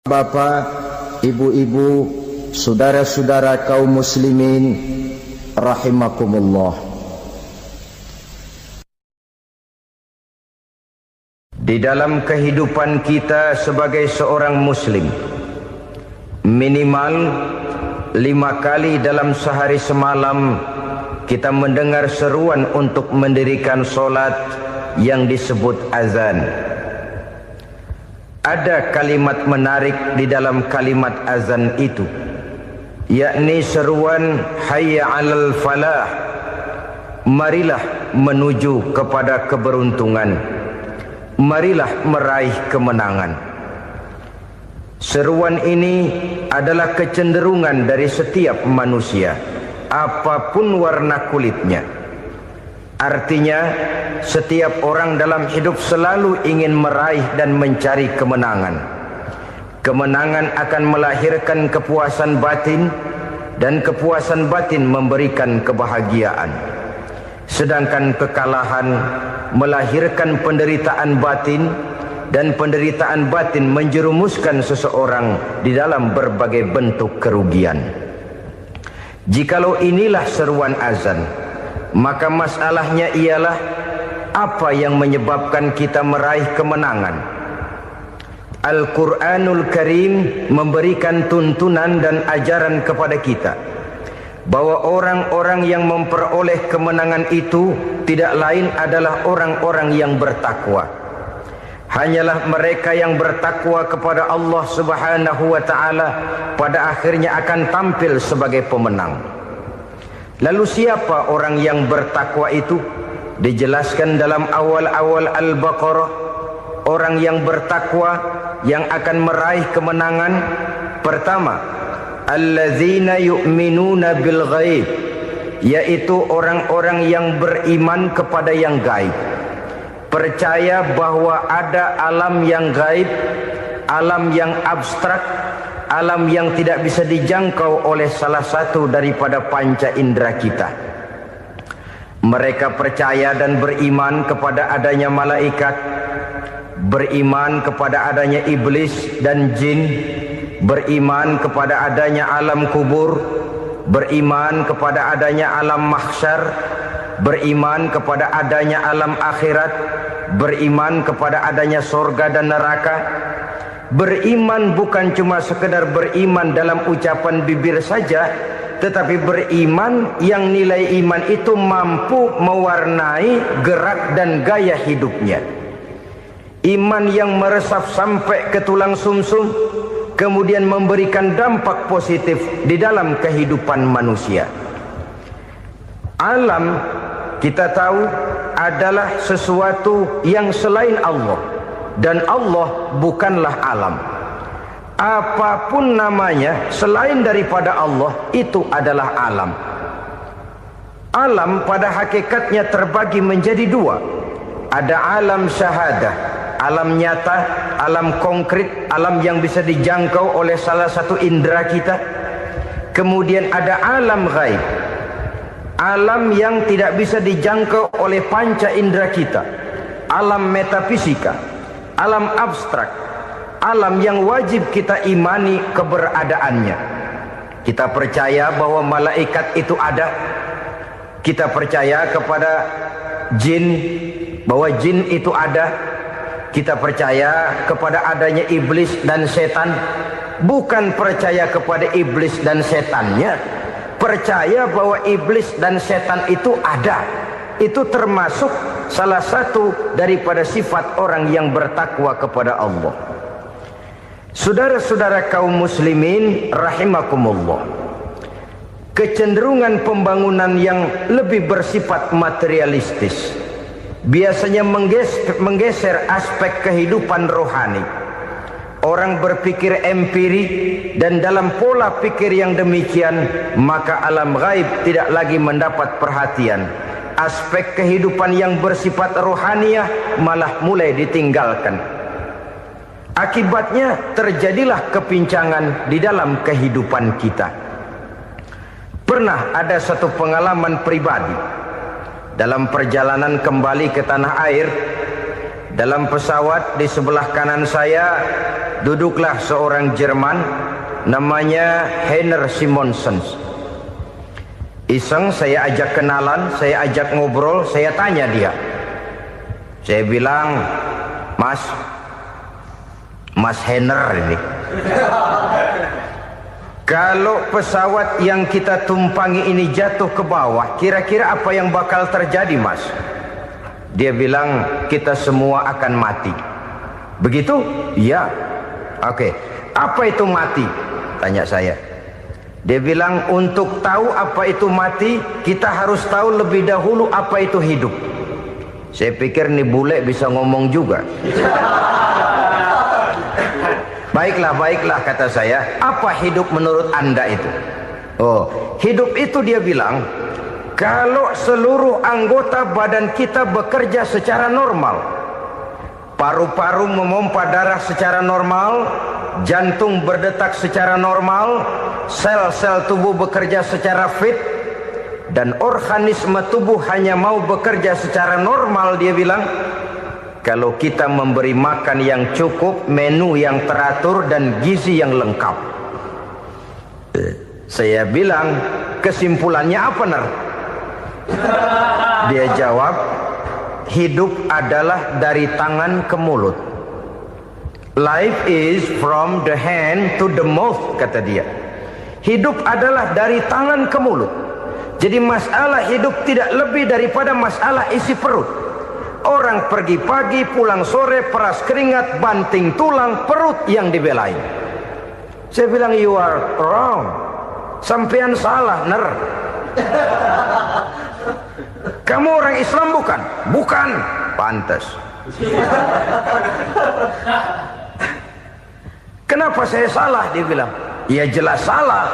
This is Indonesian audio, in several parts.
Bapak, ibu-ibu, saudara-saudara kaum muslimin rahimakumullah. Di dalam kehidupan kita sebagai seorang muslim, minimal 5 kali dalam sehari semalam kita mendengar seruan untuk mendirikan solat yang disebut azan. Ada kalimat menarik di dalam kalimat azan itu, yakni seruan hayya 'alal falah, marilah menuju kepada keberuntungan, marilah meraih kemenangan. Seruan ini adalah kecenderungan dari setiap manusia, apapun warna kulitnya. Artinya, setiap orang dalam hidup selalu ingin meraih dan mencari kemenangan. Kemenangan akan melahirkan kepuasan batin, dan kepuasan batin memberikan kebahagiaan. Sedangkan kekalahan melahirkan penderitaan batin, dan penderitaan batin menjerumuskan seseorang di dalam berbagai bentuk kerugian. Jikalau inilah seruan azan, maka masalahnya ialah apa yang menyebabkan kita meraih kemenangan. Al-Quranul Karim memberikan tuntunan dan ajaran kepada kita bahwa orang-orang yang memperoleh kemenangan itu tidak lain adalah orang-orang yang bertakwa. Hanyalah mereka yang bertakwa kepada Allah Subhanahu wa ta'ala pada akhirnya akan tampil sebagai pemenang. Lalu siapa orang yang bertakwa itu? Dijelaskan dalam awal-awal Al-Baqarah, orang yang bertakwa yang akan meraih kemenangan. Pertama, alladzina yu'minuna bil ghaib, yaitu orang-orang yang beriman kepada yang gaib, percaya bahwa ada alam yang gaib, alam yang abstrak, alam yang tidak bisa dijangkau oleh salah satu daripada panca indera kita. Mereka percaya dan beriman kepada adanya malaikat, beriman kepada adanya iblis dan jin, beriman kepada adanya alam kubur, beriman kepada adanya alam mahsyar, beriman kepada adanya alam akhirat, beriman kepada adanya surga dan neraka. Beriman bukan cuma sekedar beriman dalam ucapan bibir saja, tetapi beriman yang nilai iman itu mampu mewarnai gerak dan gaya hidupnya. Iman yang meresap sampai ke tulang sumsum, kemudian memberikan dampak positif di dalam kehidupan manusia. Alam, kita tahu, adalah sesuatu yang selain Allah. Dan Allah bukanlah alam. Apapun namanya selain daripada Allah, itu adalah alam. Alam pada hakikatnya terbagi menjadi 2. Ada alam syahadah, alam nyata, alam konkret, alam yang bisa dijangkau oleh salah satu indera kita. Kemudian ada alam ghaib, alam yang tidak bisa dijangkau oleh panca indera kita, alam metafisika, alam abstrak, alam yang wajib kita imani keberadaannya. Kita percaya bahwa malaikat itu ada. Kita percaya kepada jin, bahwa jin itu ada. Kita percaya kepada adanya iblis dan setan. Bukan percaya kepada iblis dan setannya, percaya bahwa iblis dan setan itu ada. Itu termasuk salah satu daripada sifat orang yang bertakwa kepada Allah. Saudara-saudara kaum muslimin rahimakumullah, kecenderungan pembangunan yang lebih bersifat materialistis biasanya menggeser aspek kehidupan rohani. Orang berpikir empiri, dan dalam pola pikir yang demikian maka alam gaib tidak lagi mendapat perhatian. Aspek kehidupan yang bersifat rohaniah malah mulai ditinggalkan. Akibatnya terjadilah kepincangan di dalam kehidupan kita. Pernah ada satu pengalaman pribadi dalam perjalanan kembali ke tanah air. Dalam pesawat di sebelah kanan saya duduklah seorang Jerman, namanya Heiner Simonsen. Iseng saya ajak kenalan, saya ajak ngobrol, saya tanya dia. Saya bilang, Mas Heiner ini, kalau pesawat yang kita tumpangi ini jatuh ke bawah, kira-kira apa yang bakal terjadi, Mas? Dia bilang, kita semua akan mati. Begitu? Iya. Oke. Apa itu mati? Tanya saya. Dia bilang, untuk tahu apa itu mati, kita harus tahu lebih dahulu apa itu hidup. Saya pikir nih bule bisa ngomong juga. Baiklah kata saya. Apa hidup menurut Anda itu? Oh, hidup itu dia bilang, kalau seluruh anggota badan kita bekerja secara normal, paru-paru memompa darah secara normal, jantung berdetak secara normal, sel-sel tubuh bekerja secara fit, dan organisme tubuh hanya mau bekerja secara normal, dia bilang, kalau kita memberi makan yang cukup, menu yang teratur, dan gizi yang lengkap. Saya bilang, kesimpulannya apa, Ner? Dia jawab, hidup adalah dari tangan ke mulut. Life is from the hand to the mouth, kata dia. Hidup adalah dari tangan ke mulut. Jadi masalah hidup tidak lebih daripada masalah isi perut. Orang pergi pagi, pulang sore, peras keringat, banting tulang, perut yang dibelain. Saya bilang, you are wrong. Sampean salah, Ner. Kamu orang Islam bukan? Bukan. Pantas. Kenapa saya salah? Dia bilang, ya jelas salah.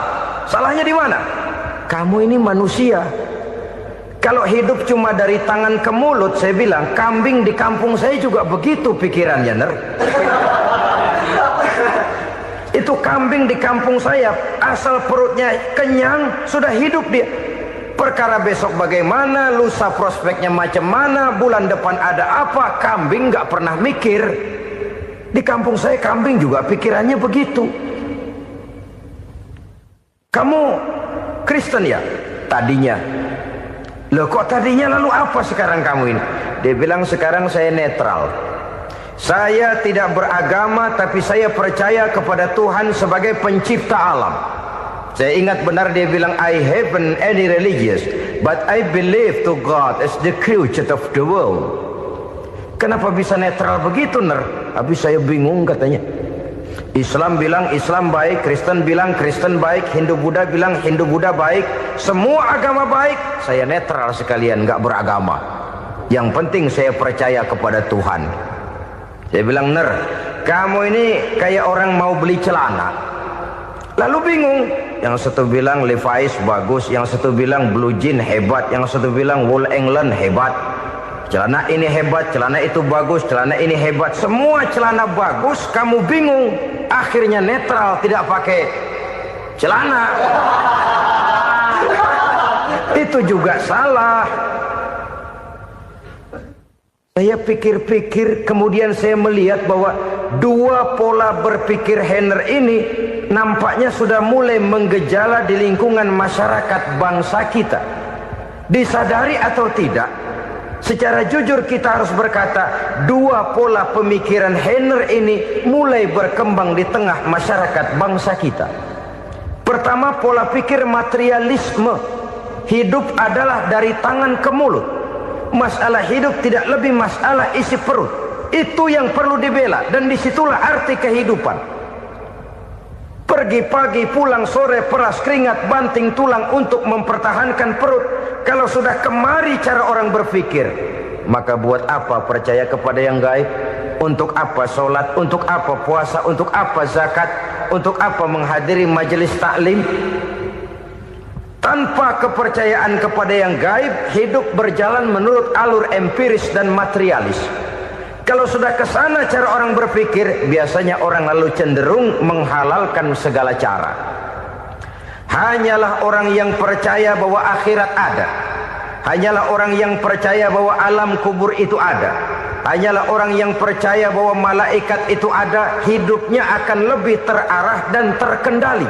Salahnya di mana? Kamu ini manusia. Kalau hidup cuma dari tangan ke mulut, saya bilang, kambing di kampung saya juga begitu pikirannya, Ner. Itu kambing di kampung saya, asal perutnya kenyang, sudah hidup dia. Perkara besok bagaimana, lusa prospeknya macam mana, bulan depan ada apa, kambing nggak pernah mikir. Di kampung saya kambing juga pikirannya begitu. Kamu Kristen ya? Tadinya. Loh kok tadinya, lalu apa sekarang kamu ini? Dia bilang, sekarang saya netral. Saya tidak beragama, tapi saya percaya kepada Tuhan sebagai pencipta alam. Saya ingat benar dia bilang, I haven't any religious, but I believe to God as the creator of the world. Kenapa bisa netral begitu, Ner? Habis saya bingung katanya. Islam bilang Islam baik, Kristen bilang Kristen baik, Hindu Buddha bilang Hindu Buddha baik, semua agama baik. Saya netral sekalian, nggak beragama. Yang penting saya percaya kepada Tuhan. Saya bilang, Ner, kamu ini kayak orang mau beli celana, lalu bingung. Yang satu bilang Levi's bagus, yang satu bilang Blue Jean hebat, yang satu bilang Wool England hebat. Celana ini hebat, celana itu bagus, celana ini hebat, semua celana bagus, kamu bingung. Akhirnya netral, tidak pakai celana. Itu juga salah. Saya pikir-pikir, kemudian saya melihat bahwa dua pola berpikir Heiner ini nampaknya sudah mulai menggejala di lingkungan masyarakat bangsa kita. Disadari atau tidak, secara jujur kita harus berkata, dua pola pemikiran Heiner ini mulai berkembang di tengah masyarakat bangsa kita. Pertama, pola pikir materialisme. Hidup adalah dari tangan ke mulut. Masalah hidup tidak lebih masalah isi perut. Itu yang perlu dibela, dan disitulah arti kehidupan. Pergi pagi, pulang sore, peras keringat, banting tulang untuk mempertahankan perut. Kalau sudah kemari cara orang berpikir, maka buat apa percaya kepada yang gaib? Untuk apa sholat? Untuk apa puasa? Untuk apa zakat? Untuk apa menghadiri majelis taklim? Tanpa kepercayaan kepada yang gaib, hidup berjalan menurut alur empiris dan materialis. Kalau sudah ke sana cara orang berpikir, biasanya orang lalu cenderung menghalalkan segala cara. Hanyalah orang yang percaya bahwa akhirat ada, hanyalah orang yang percaya bahwa alam kubur itu ada, hanyalah orang yang percaya bahwa malaikat itu ada, hidupnya akan lebih terarah dan terkendali.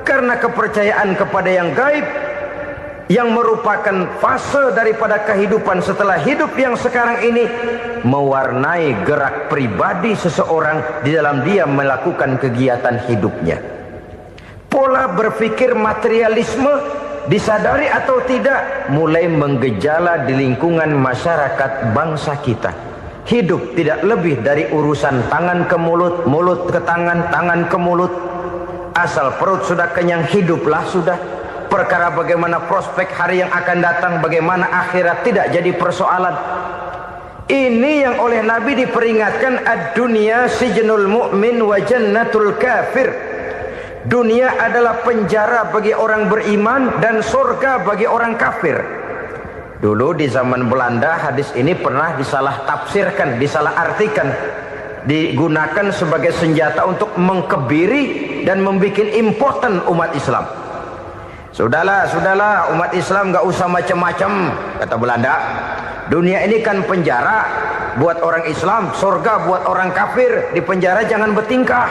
Karena kepercayaan kepada yang gaib, yang merupakan fase daripada kehidupan setelah hidup yang sekarang ini, mewarnai gerak pribadi seseorang di dalam dia melakukan kegiatan hidupnya. Pola berpikir materialisme, disadari atau tidak, mulai menggejala di lingkungan masyarakat bangsa kita. Hidup tidak lebih dari urusan tangan ke mulut, mulut ke tangan, tangan ke mulut. Asal perut sudah kenyang, hiduplah sudah. Perkara bagaimana prospek hari yang akan datang, bagaimana akhirat, tidak jadi persoalan. Ini yang oleh Nabi diperingatkan, ad-dunya sijnul mu'min wa jannatul kafir. Dunia adalah penjara bagi orang beriman dan surga bagi orang kafir. Dulu di zaman Belanda hadis ini pernah disalah tafsirkan, disalah artikan, digunakan sebagai senjata untuk mengkebiri dan membuat impoten umat Islam. Sudahlah umat Islam gak usah macam-macam, kata Belanda. Dunia ini kan penjara buat orang Islam, surga buat orang kafir. Di penjara jangan bertingkah.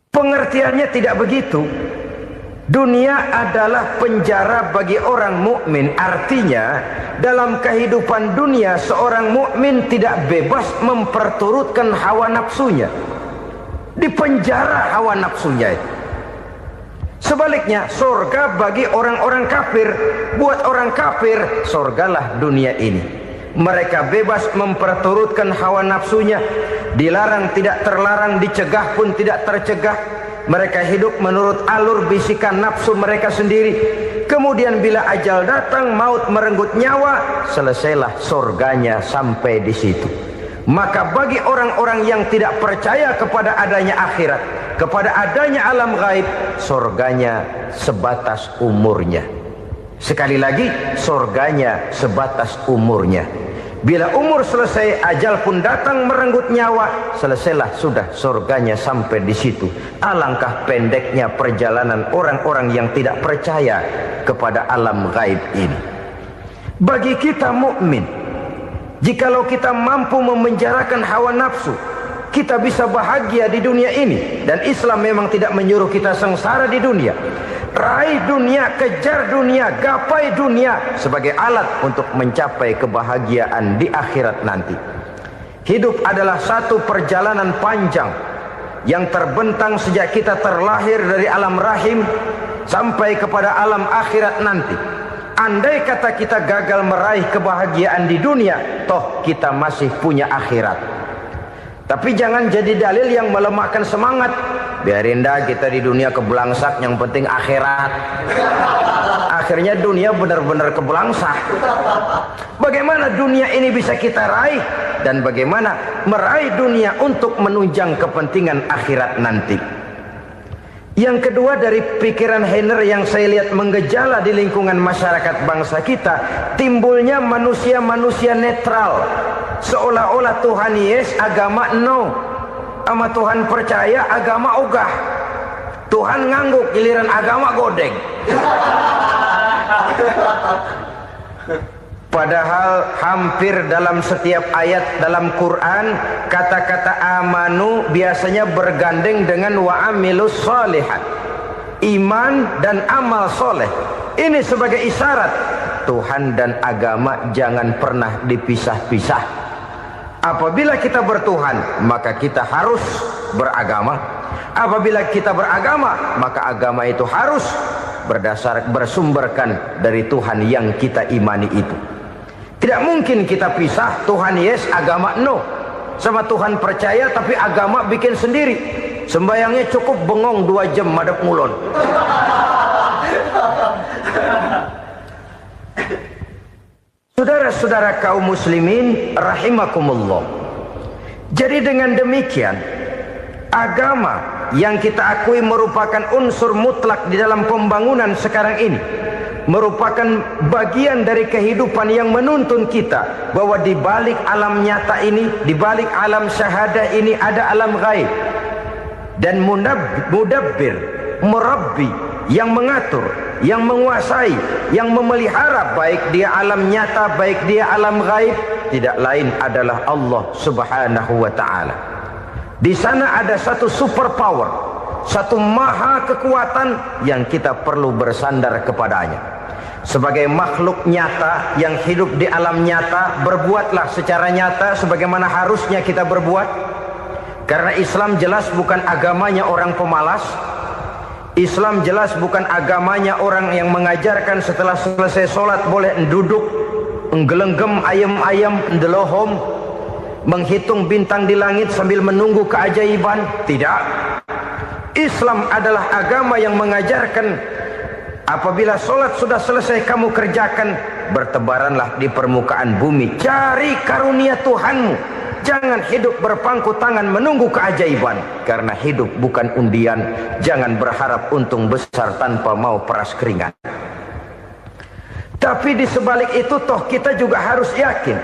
Pengertiannya tidak begitu. Dunia adalah penjara bagi orang mukmin. Artinya dalam kehidupan dunia seorang mukmin tidak bebas memperturutkan hawa nafsunya. Dipenjara hawa nafsunya itu. Sebaliknya surga bagi orang-orang kafir. Buat orang kafir surgalah dunia ini. Mereka bebas memperturutkan hawa nafsunya, dilarang tidak terlarang, dicegah pun tidak tercegah. Mereka hidup menurut alur bisikan nafsu mereka sendiri. Kemudian bila ajal datang, maut merenggut nyawa, selesailah surganya sampai di situ. Maka bagi orang-orang yang tidak percaya kepada adanya akhirat, kepada adanya alam gaib, surganya sebatas umurnya. Sekali lagi, surganya sebatas umurnya. Bila umur selesai, ajal pun datang merenggut nyawa, selesailah sudah surganya sampai di situ. Alangkah pendeknya perjalanan orang-orang yang tidak percaya kepada alam gaib ini. Bagi kita mukmin, jikalau kita mampu memenjarakan hawa nafsu, kita bisa bahagia di dunia ini. Dan Islam memang tidak menyuruh kita sengsara di dunia. Raih dunia, kejar dunia, gapai dunia sebagai alat untuk mencapai kebahagiaan di akhirat nanti. Hidup adalah satu perjalanan panjang yang terbentang sejak kita terlahir dari alam rahim sampai kepada alam akhirat nanti. Andai kata kita gagal meraih kebahagiaan di dunia, toh kita masih punya akhirat. Tapi jangan jadi dalil yang melemahkan semangat. Biarin dah kita di dunia kebelangsak, yang penting akhirat. Akhirnya dunia benar-benar kebelangsak. Bagaimana dunia ini bisa kita raih, dan bagaimana meraih dunia untuk menunjang kepentingan akhirat nanti. Yang kedua, dari pikiran Heiner yang saya lihat menggejala di lingkungan masyarakat bangsa kita, timbulnya manusia-manusia netral. Seolah-olah Tuhan yes, agama no. Sama Tuhan percaya, agama ogah. Tuhan ngangguk, giliran agama godeng. Padahal hampir dalam setiap ayat dalam Quran, kata-kata amanu biasanya bergandeng dengan wa amilus sholihat. Iman dan amal soleh. Ini sebagai isyarat Tuhan dan agama jangan pernah dipisah-pisah. Apabila kita bertuhan, maka kita harus beragama. Apabila kita beragama, maka agama itu harus bersumberkan dari Tuhan yang kita imani itu. Tidak mungkin kita pisah, Tuhan yes, agama no. Sama Tuhan percaya tapi agama bikin sendiri. Sembayangnya cukup bengong 2 jam madep ngulon. Saudara-saudara kaum muslimin rahimakumullah. Jadi dengan demikian, agama yang kita akui merupakan unsur mutlak di dalam pembangunan sekarang ini, merupakan bagian dari kehidupan yang menuntun kita bahwa di balik alam nyata ini, di balik alam syahadah ini ada alam gaib. Dan mudabbir, murabbi, yang mengatur, yang menguasai, yang memelihara, baik dia alam nyata, baik dia alam gaib, tidak lain adalah Allah Subhanahu wa ta'ala. Di sana ada satu super power, satu maha kekuatan yang kita perlu bersandar kepadanya. Sebagai makhluk nyata yang hidup di alam nyata, berbuatlah secara nyata sebagaimana harusnya kita berbuat. Karena Islam jelas bukan agamanya orang pemalas. Islam jelas bukan agamanya orang yang mengajarkan setelah selesai sholat boleh duduk, nggelenggem ayam-ayam, ndelohom, menghitung bintang di langit sambil menunggu keajaiban. Tidak. Islam adalah agama yang mengajarkan apabila sholat sudah selesai kamu kerjakan, bertebaranlah di permukaan bumi, cari karunia Tuhanmu. Jangan hidup berpangku tangan menunggu keajaiban. Karena hidup bukan undian. Jangan berharap untung besar tanpa mau peras keringat. Tapi di sebalik itu toh kita juga harus yakin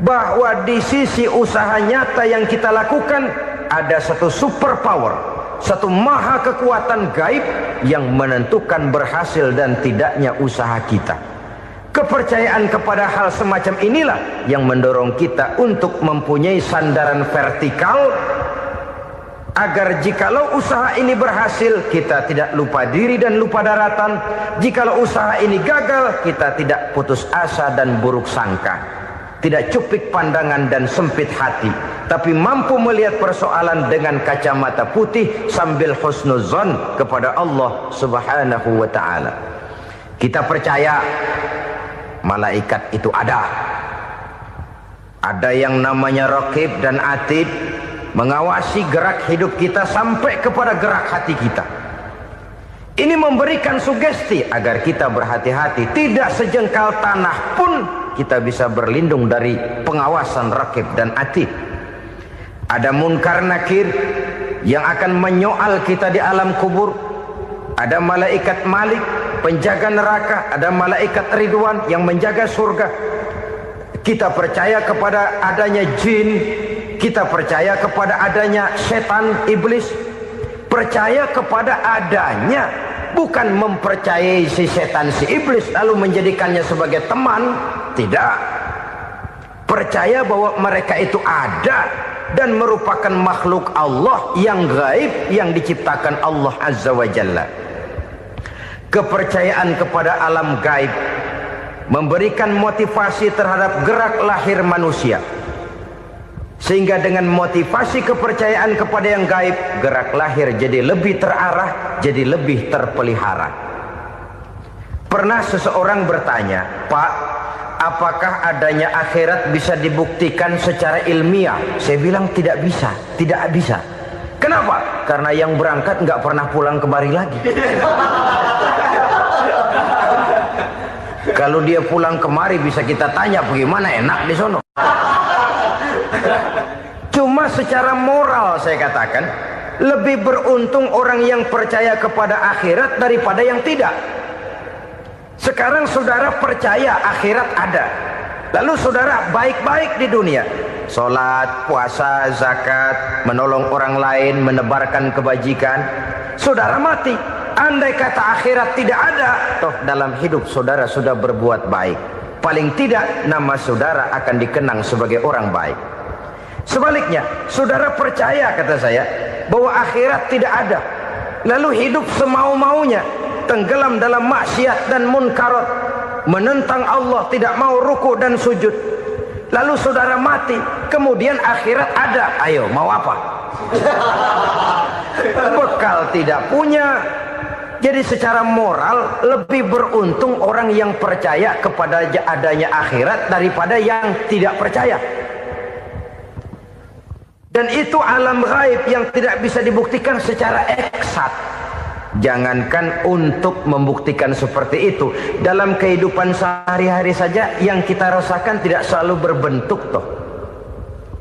bahwa di sisi usaha nyata yang kita lakukan ada satu super power, satu maha kekuatan gaib yang menentukan berhasil dan tidaknya usaha kita. Kepercayaan kepada hal semacam inilah yang mendorong kita untuk mempunyai sandaran vertikal, agar jikalau usaha ini berhasil, kita tidak lupa diri dan lupa daratan. Jikalau usaha ini gagal, kita tidak putus asa dan buruk sangka, tidak cupik pandangan dan sempit hati, tapi mampu melihat persoalan dengan kacamata putih sambil husnuzon kepada Allah Subhanahu wa ta'ala. Kita percaya malaikat itu ada. Ada yang namanya Raqib dan Atid, mengawasi gerak hidup kita sampai kepada gerak hati kita. Ini memberikan sugesti agar kita berhati-hati. Tidak sejengkal tanah pun kita bisa berlindung dari pengawasan Raqib dan Atid. Ada Munkar Nakir yang akan menyoal kita di alam kubur. Ada malaikat Malik, penjaga neraka. Ada malaikat Ridwan yang menjaga surga. Kita percaya kepada adanya jin, kita percaya kepada adanya setan, iblis. Percaya kepada adanya, bukan mempercayai si setan, si iblis lalu menjadikannya sebagai teman. Tidak. Percaya bahwa mereka itu ada dan merupakan makhluk Allah yang gaib yang diciptakan Allah Azza wa Jalla. Kepercayaan kepada alam gaib memberikan motivasi terhadap gerak lahir manusia, sehingga dengan motivasi kepercayaan kepada yang gaib, gerak lahir jadi lebih terarah, jadi lebih terpelihara. Pernah seseorang bertanya, "Pak, apakah adanya akhirat bisa dibuktikan secara ilmiah?" Saya bilang tidak bisa, tidak bisa. Kenapa? Karena yang berangkat nggak pernah pulang kembali lagi. Kalau dia pulang kemari bisa kita tanya bagaimana enak di sono. Cuma secara moral saya katakan, lebih beruntung orang yang percaya kepada akhirat daripada yang tidak. Sekarang saudara percaya akhirat ada, lalu saudara baik-baik di dunia, sholat, puasa, zakat, menolong orang lain, menebarkan kebajikan. Saudara mati, andai kata akhirat tidak ada, toh dalam hidup saudara sudah berbuat baik. Paling tidak nama saudara akan dikenang sebagai orang baik. Sebaliknya, saudara percaya, kata saya, bahwa akhirat tidak ada, lalu hidup semau-maunya, tenggelam dalam maksiat dan munkarat, menentang Allah, tidak mau ruku dan sujud. Lalu saudara mati, kemudian akhirat ada. Ayo, mau apa? Bekal tidak punya. Jadi secara moral lebih beruntung orang yang percaya kepada adanya akhirat daripada yang tidak percaya. Dan itu alam gaib yang tidak bisa dibuktikan secara eksat. Jangankan untuk membuktikan seperti itu, dalam kehidupan sehari-hari saja yang kita rasakan tidak selalu berbentuk toh.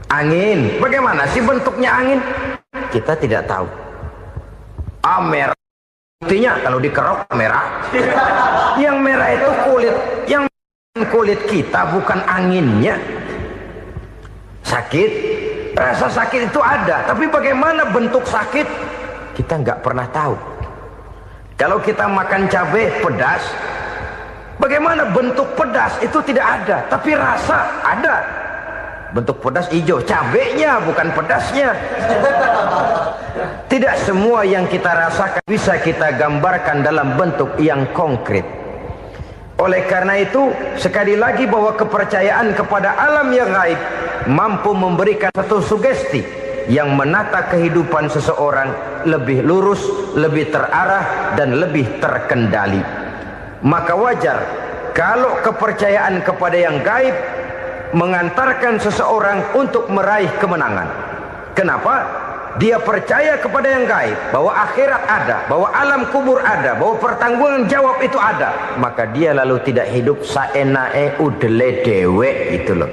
Angin, bagaimana sih bentuknya angin? Kita tidak tahu. Merah, buktinya kalau dikerok merah. Yang merah itu kulit, yang kulit kita bukan anginnya. Sakit, rasa sakit itu ada, tapi bagaimana bentuk sakit kita nggak pernah tahu. Kalau kita makan cabai pedas, bagaimana bentuk pedas itu tidak ada, tapi rasa ada. Bentuk pedas hijau, cabenya bukan pedasnya. Tidak semua yang kita rasakan bisa kita gambarkan dalam bentuk yang konkret. Oleh karena itu, sekali lagi bahwa kepercayaan kepada alam yang gaib mampu memberikan satu sugesti yang menata kehidupan seseorang lebih lurus, lebih terarah, dan lebih terkendali. Maka wajar kalau kepercayaan kepada yang gaib mengantarkan seseorang untuk meraih kemenangan. Kenapa? Dia percaya kepada yang gaib, bahwa akhirat ada, bahwa alam kubur ada, bahwa pertanggungan jawab itu ada. Maka dia lalu tidak hidup saenae udele dewe, itu loh.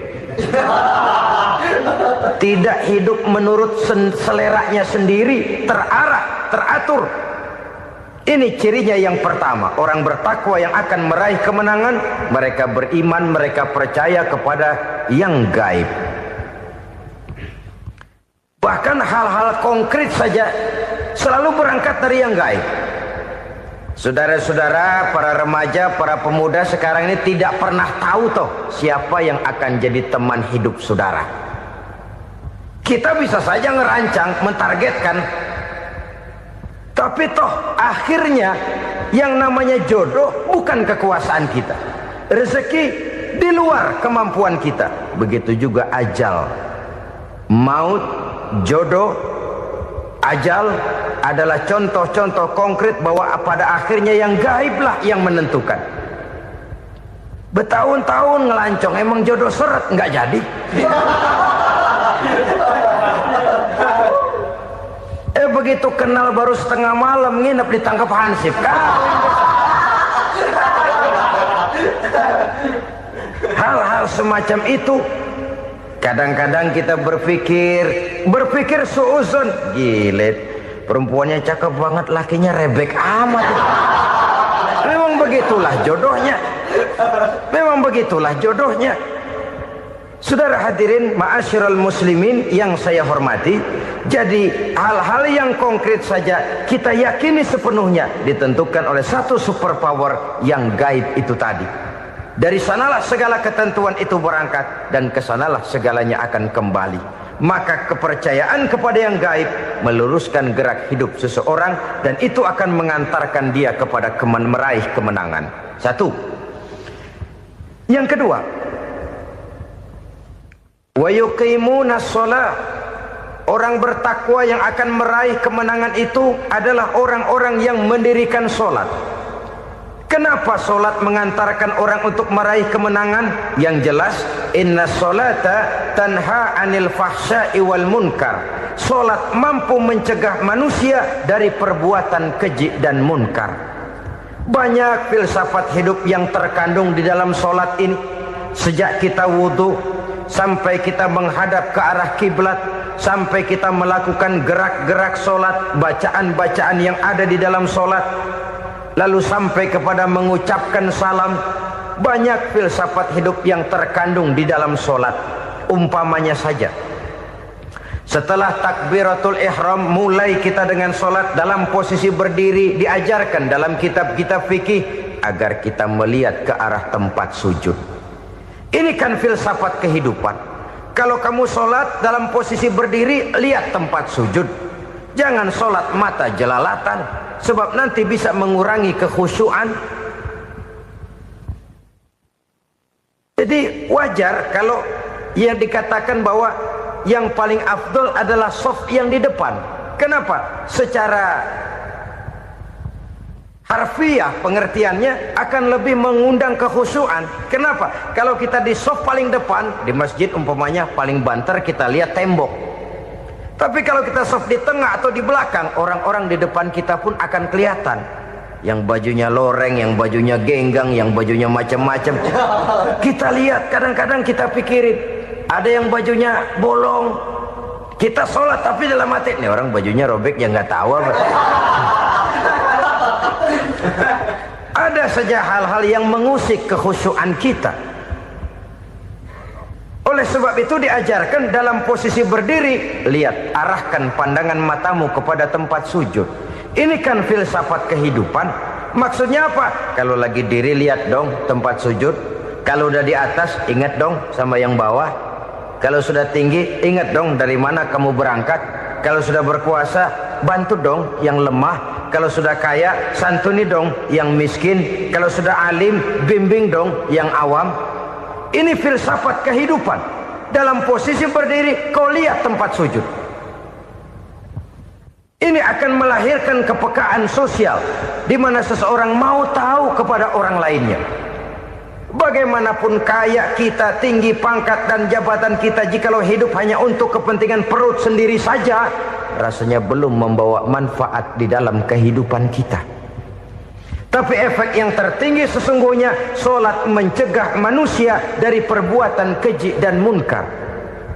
Tidak hidup menurut seleranya sendiri, terarah, teratur. Ini cirinya yang pertama. Orang bertakwa yang akan meraih kemenangan, mereka beriman, mereka percaya kepada yang gaib. Bahkan hal-hal konkret saja selalu berangkat dari yang gaib. Saudara-saudara, para remaja, para pemuda sekarang ini tidak pernah tahu toh siapa yang akan jadi teman hidup saudara. Kita bisa saja ngerancang, mentargetkan, tapi toh akhirnya yang namanya jodoh bukan kekuasaan kita. Rezeki di luar kemampuan kita. Begitu juga ajal. Maut, jodoh, ajal adalah contoh-contoh konkret bahwa pada akhirnya yang gaiblah yang menentukan. Bertahun-tahun ngelancong, emang jodoh seret, nggak jadi. Begitu kenal baru setengah malam nginep ditangkap hansip kan. Hal-hal semacam itu kadang-kadang kita berpikir suuzon, gilet, perempuannya cakep banget, lakinya rebek amat. Memang begitulah jodohnya. Memang begitulah jodohnya. Saudara hadirin ma'asyiral muslimin yang saya hormati, jadi hal-hal yang konkret saja kita yakini sepenuhnya ditentukan oleh satu superpower yang gaib itu tadi. Dari sanalah segala ketentuan itu berangkat dan kesanalah segalanya akan kembali. Maka kepercayaan kepada yang gaib meluruskan gerak hidup seseorang dan itu akan mengantarkan dia kepada meraih kemenangan. Satu. Yang kedua, wa yuqimuna shalah. Orang bertakwa yang akan meraih kemenangan itu adalah orang-orang yang mendirikan sholat. Kenapa sholat mengantarkan orang untuk meraih kemenangan? Yang jelas, inna sholata tanha anil fahsya'i wal munkar. Sholat mampu mencegah manusia dari perbuatan keji dan munkar. Banyak filsafat hidup yang terkandung di dalam sholat ini. Sejak kita wudhu sampai kita menghadap ke arah kiblat, sampai kita melakukan gerak-gerak sholat, bacaan-bacaan yang ada di dalam sholat, lalu sampai kepada mengucapkan salam. Banyak filsafat hidup yang terkandung di dalam sholat. Umpamanya saja, setelah takbiratul ihram mulai kita dengan sholat dalam posisi berdiri, diajarkan dalam kitab-kitab fikih agar kita melihat ke arah tempat sujud. Ini kan filsafat kehidupan. Kalau kamu sholat dalam posisi berdiri, lihat tempat sujud. Jangan sholat mata jelalatan, sebab nanti bisa mengurangi kekhusyuan. Jadi wajar kalau yang dikatakan bahwa yang paling afdol adalah shaf yang di depan. Kenapa? Secara harfiah pengertiannya akan lebih mengundang kekhusyuan. Kenapa? Kalau kita di shaf paling depan di masjid umpamanya paling banter kita lihat tembok. Tapi kalau kita shaf di tengah atau di belakang, orang-orang di depan kita pun akan kelihatan. Yang bajunya loreng, yang bajunya genggang, yang bajunya macam-macam. Kita lihat, kadang-kadang kita pikirin, ada yang bajunya bolong. Kita sholat tapi dalam hati, nih orang bajunya robek yang nggak tahu apa. Ada saja hal-hal yang mengusik kekhusyuan kita. Oleh sebab itu diajarkan dalam posisi berdiri, lihat, arahkan pandangan matamu kepada tempat sujud. Ini kan filsafat kehidupan. Maksudnya apa? Kalau lagi diri lihat dong tempat sujud. Kalau udah di atas ingat dong sama yang bawah. Kalau sudah tinggi ingat dong dari mana kamu berangkat. Kalau sudah berkuasa bantu dong yang lemah. Kalau sudah kaya santuni dong yang miskin. Kalau sudah alim bimbing dong yang awam. Ini filsafat kehidupan. Dalam posisi berdiri kau lihat tempat sujud. Ini akan melahirkan kepekaan sosial di mana seseorang mau tahu kepada orang lainnya. Bagaimanapun kaya kita, tinggi pangkat dan jabatan kita, jikalau hidup hanya untuk kepentingan perut sendiri saja, rasanya belum membawa manfaat di dalam kehidupan kita. Tapi efek yang tertinggi sesungguhnya, solat mencegah manusia dari perbuatan keji dan munkar.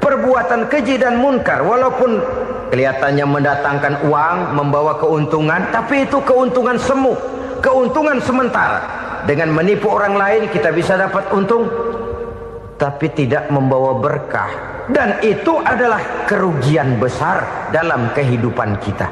Perbuatan keji dan munkar, walaupun kelihatannya mendatangkan uang, membawa keuntungan, tapi itu keuntungan semu, keuntungan sementara. Dengan menipu orang lain kita bisa dapat untung, tapi tidak membawa berkah. Dan itu adalah kerugian besar dalam kehidupan kita.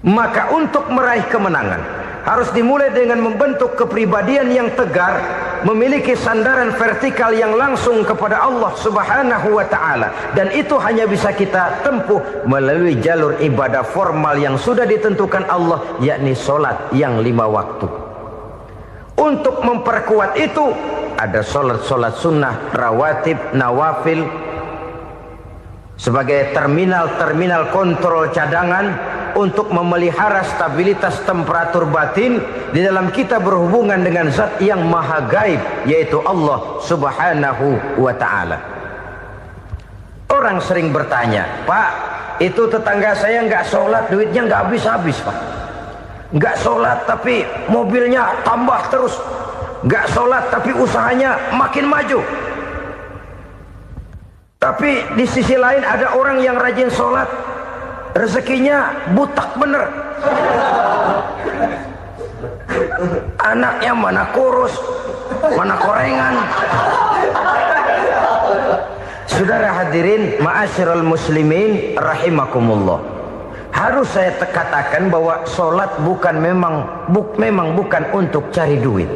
Maka untuk meraih kemenangan harus dimulai dengan membentuk kepribadian yang tegar, memiliki sandaran vertikal yang langsung kepada Allah Subhanahu wa ta'ala. Dan itu hanya bisa kita tempuh melalui jalur ibadah formal yang sudah ditentukan Allah, yakni solat yang 5 waktu. Untuk memperkuat itu ada solat-solat sunnah, rawatib, nawafil sebagai terminal-terminal kontrol cadangan untuk memelihara stabilitas temperatur batin di dalam kita berhubungan dengan zat yang maha gaib, yaitu Allah Subhanahu wa ta'ala. Orang sering bertanya, Pak, itu tetangga saya nggak sholat, duitnya nggak habis-habis, Pak. Nggak sholat tapi mobilnya tambah terus. Nggak sholat tapi usahanya makin maju. Tapi di sisi lain ada orang yang rajin sholat, rezekinya butak bener. Anaknya mana kurus, mana korengan. Saudara hadirin ma'asyiral muslimin rahimakumullah, harus saya katakan bahwa solat memang bukan untuk cari duit.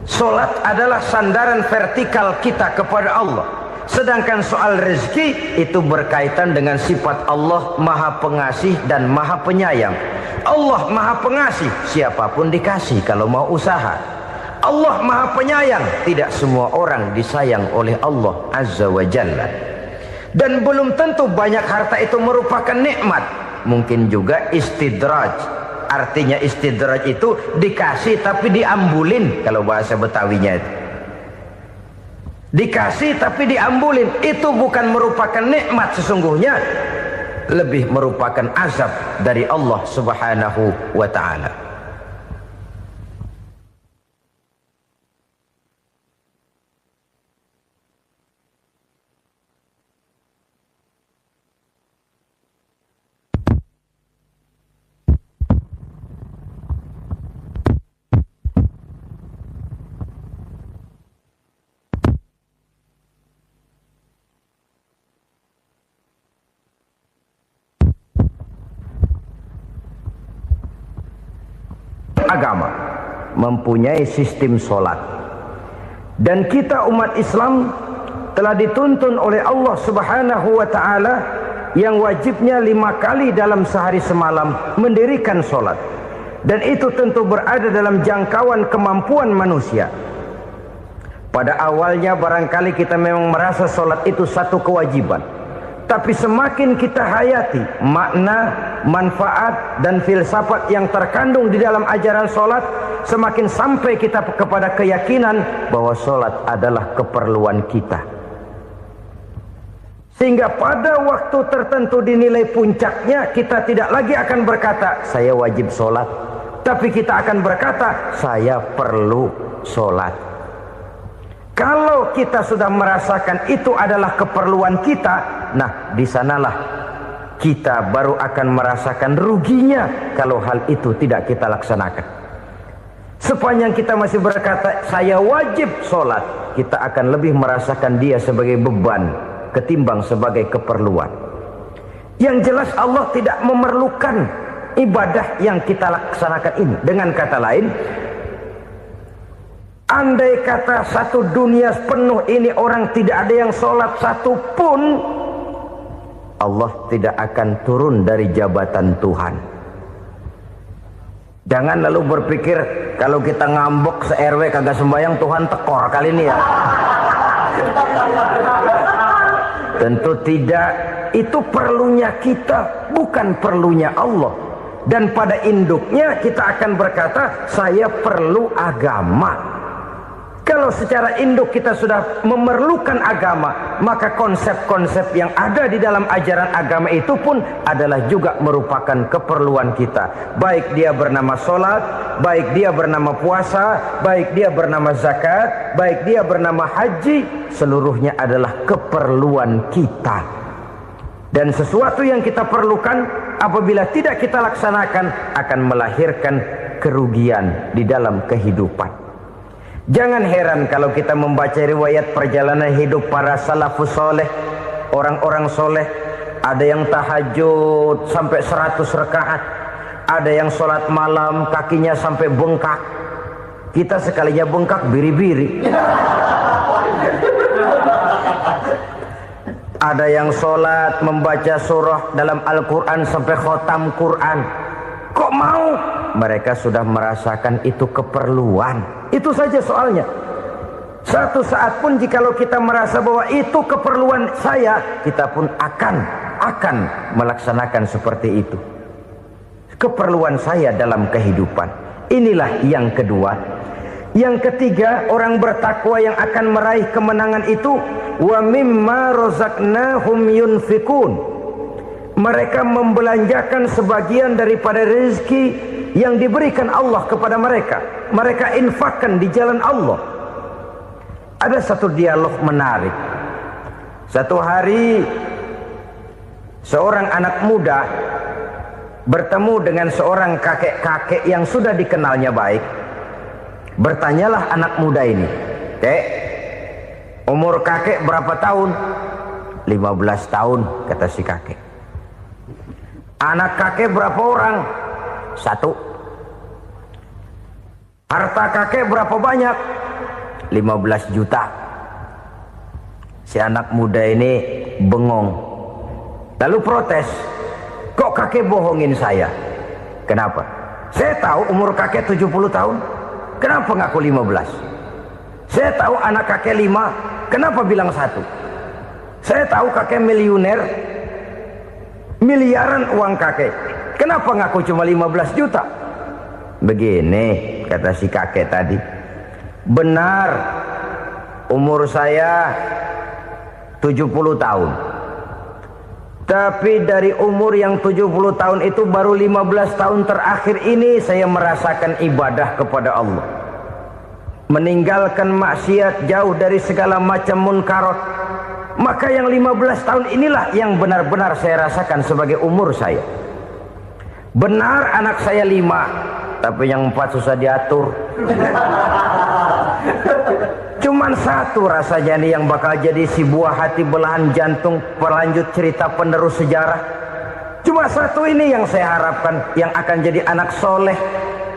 Solat adalah sandaran vertikal kita kepada Allah. Sedangkan soal rezeki itu berkaitan dengan sifat Allah maha pengasih dan maha penyayang. Allah maha pengasih, siapapun dikasih kalau mau usaha. Allah maha penyayang, tidak semua orang disayang oleh Allah Azza wa Jalla. Dan belum tentu banyak harta itu merupakan nikmat. Mungkin juga istidraj. Artinya istidraj itu dikasih tapi diambulin, kalau bahasa Betawinya itu. Dikasih tapi diambulin, itu bukan merupakan nikmat sesungguhnya, lebih merupakan azab dari Allah Subhanahu wa ta'ala. Agama mempunyai sistem solat, dan kita umat Islam telah dituntun oleh Allah Subhanahu wa ta'ala yang wajibnya 5 kali dalam sehari semalam mendirikan solat, dan itu tentu berada dalam jangkauan kemampuan manusia. Pada awalnya barangkali kita memang merasa solat itu satu kewajiban, tapi semakin kita hayati makna, manfaat dan filsafat yang terkandung di dalam ajaran solat, semakin sampai kita kepada keyakinan bahwa solat adalah keperluan kita. Sehingga pada waktu tertentu dinilai puncaknya, kita tidak lagi akan berkata saya wajib solat, tapi kita akan berkata saya perlu solat. Kalau kita sudah merasakan itu adalah keperluan kita, nah di sanalah kita baru akan merasakan ruginya kalau hal itu tidak kita laksanakan. Sepanjang kita masih berkata saya wajib sholat, kita akan lebih merasakan dia sebagai beban ketimbang sebagai keperluan. Yang jelas Allah tidak memerlukan ibadah yang kita laksanakan ini. Dengan kata lain, andai kata satu dunia penuh ini orang tidak ada yang sholat satu pun, Allah tidak akan turun dari jabatan Tuhan. Jangan lalu berpikir kalau kita ngambek se-RW kagak sembahyang Tuhan tekor kali ini ya. Tentu tidak. Itu perlunya kita, bukan perlunya Allah. Dan pada induknya kita akan berkata, saya perlu agama. Kalau secara induk kita sudah memerlukan agama, maka konsep-konsep yang ada di dalam ajaran agama itu pun adalah juga merupakan keperluan kita. Baik dia bernama sholat, baik dia bernama puasa, baik dia bernama zakat, baik dia bernama haji, seluruhnya adalah keperluan kita. Dan sesuatu yang kita perlukan apabila tidak kita laksanakan akan melahirkan kerugian di dalam kehidupan. Jangan heran kalau kita membaca riwayat perjalanan hidup para salafus soleh, orang-orang soleh. Ada yang tahajud sampai 100 rakaat, ada yang sholat malam kakinya sampai bengkak. Kita sekalinya bengkak biri-biri. Ada yang sholat membaca surah dalam Al-Quran sampai khotam Quran. Kok mau? Mereka sudah merasakan itu keperluan. Itu saja soalnya. Satu saat pun jikalau kita merasa bahwa itu keperluan saya, kita pun akan melaksanakan seperti itu. Keperluan saya dalam kehidupan. Inilah yang kedua. Yang ketiga, orang bertakwa yang akan meraih kemenangan itu, wa mimma razaqnahum yunfikun. Mereka membelanjakan sebagian daripada rezeki yang diberikan Allah kepada mereka. Mereka infakkan di jalan Allah. Ada satu dialog menarik. Satu hari seorang anak muda bertemu dengan seorang kakek-kakek yang sudah dikenalnya baik. Bertanyalah anak muda ini, "Kek, umur kakek berapa tahun?" 15 tahun, kata si kakek. "Anak kakek berapa orang?" 1. "Harta kakek berapa banyak?" 15 juta. Si anak muda ini bengong. Lalu protes, "Kok kakek bohongin saya?" "Kenapa?" "Saya tahu umur kakek 70 tahun. Kenapa ngaku 15? Saya tahu anak kakek 5. Kenapa bilang 1? Saya tahu kakek miliuner, miliaran uang kakek. Kenapa ngaku cuma 15 juta? Begini, kata si kakek tadi. Benar, umur saya 70 tahun. Tapi dari umur yang 70 tahun itu baru 15 tahun terakhir ini saya merasakan ibadah kepada Allah. Meninggalkan maksiat, jauh dari segala macam munkarat. Maka yang 15 tahun inilah yang benar-benar saya rasakan sebagai umur saya. Benar anak saya 5, tapi yang 4 susah diatur. Cuman 1 rasanya nih yang bakal jadi si buah hati belahan jantung pelanjut cerita penerus sejarah. Cuma 1 ini yang saya harapkan, yang akan jadi anak soleh,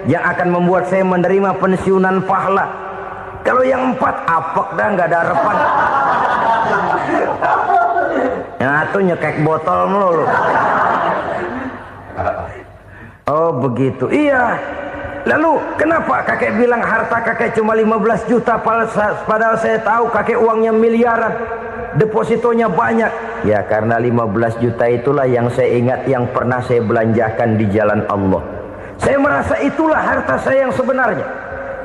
yang akan membuat saya menerima pensiunan pahala. Kalau yang 4 apek dah, nggak ada harapan. Yang 1 nyekek botol melulu. Oh begitu, iya. Lalu kenapa kakek bilang harta kakek cuma 15 juta padahal saya tahu kakek uangnya miliaran, depositonya banyak? Ya karena 15 juta itulah yang saya ingat yang pernah saya belanjakan di jalan Allah. Saya merasa itulah harta saya yang sebenarnya.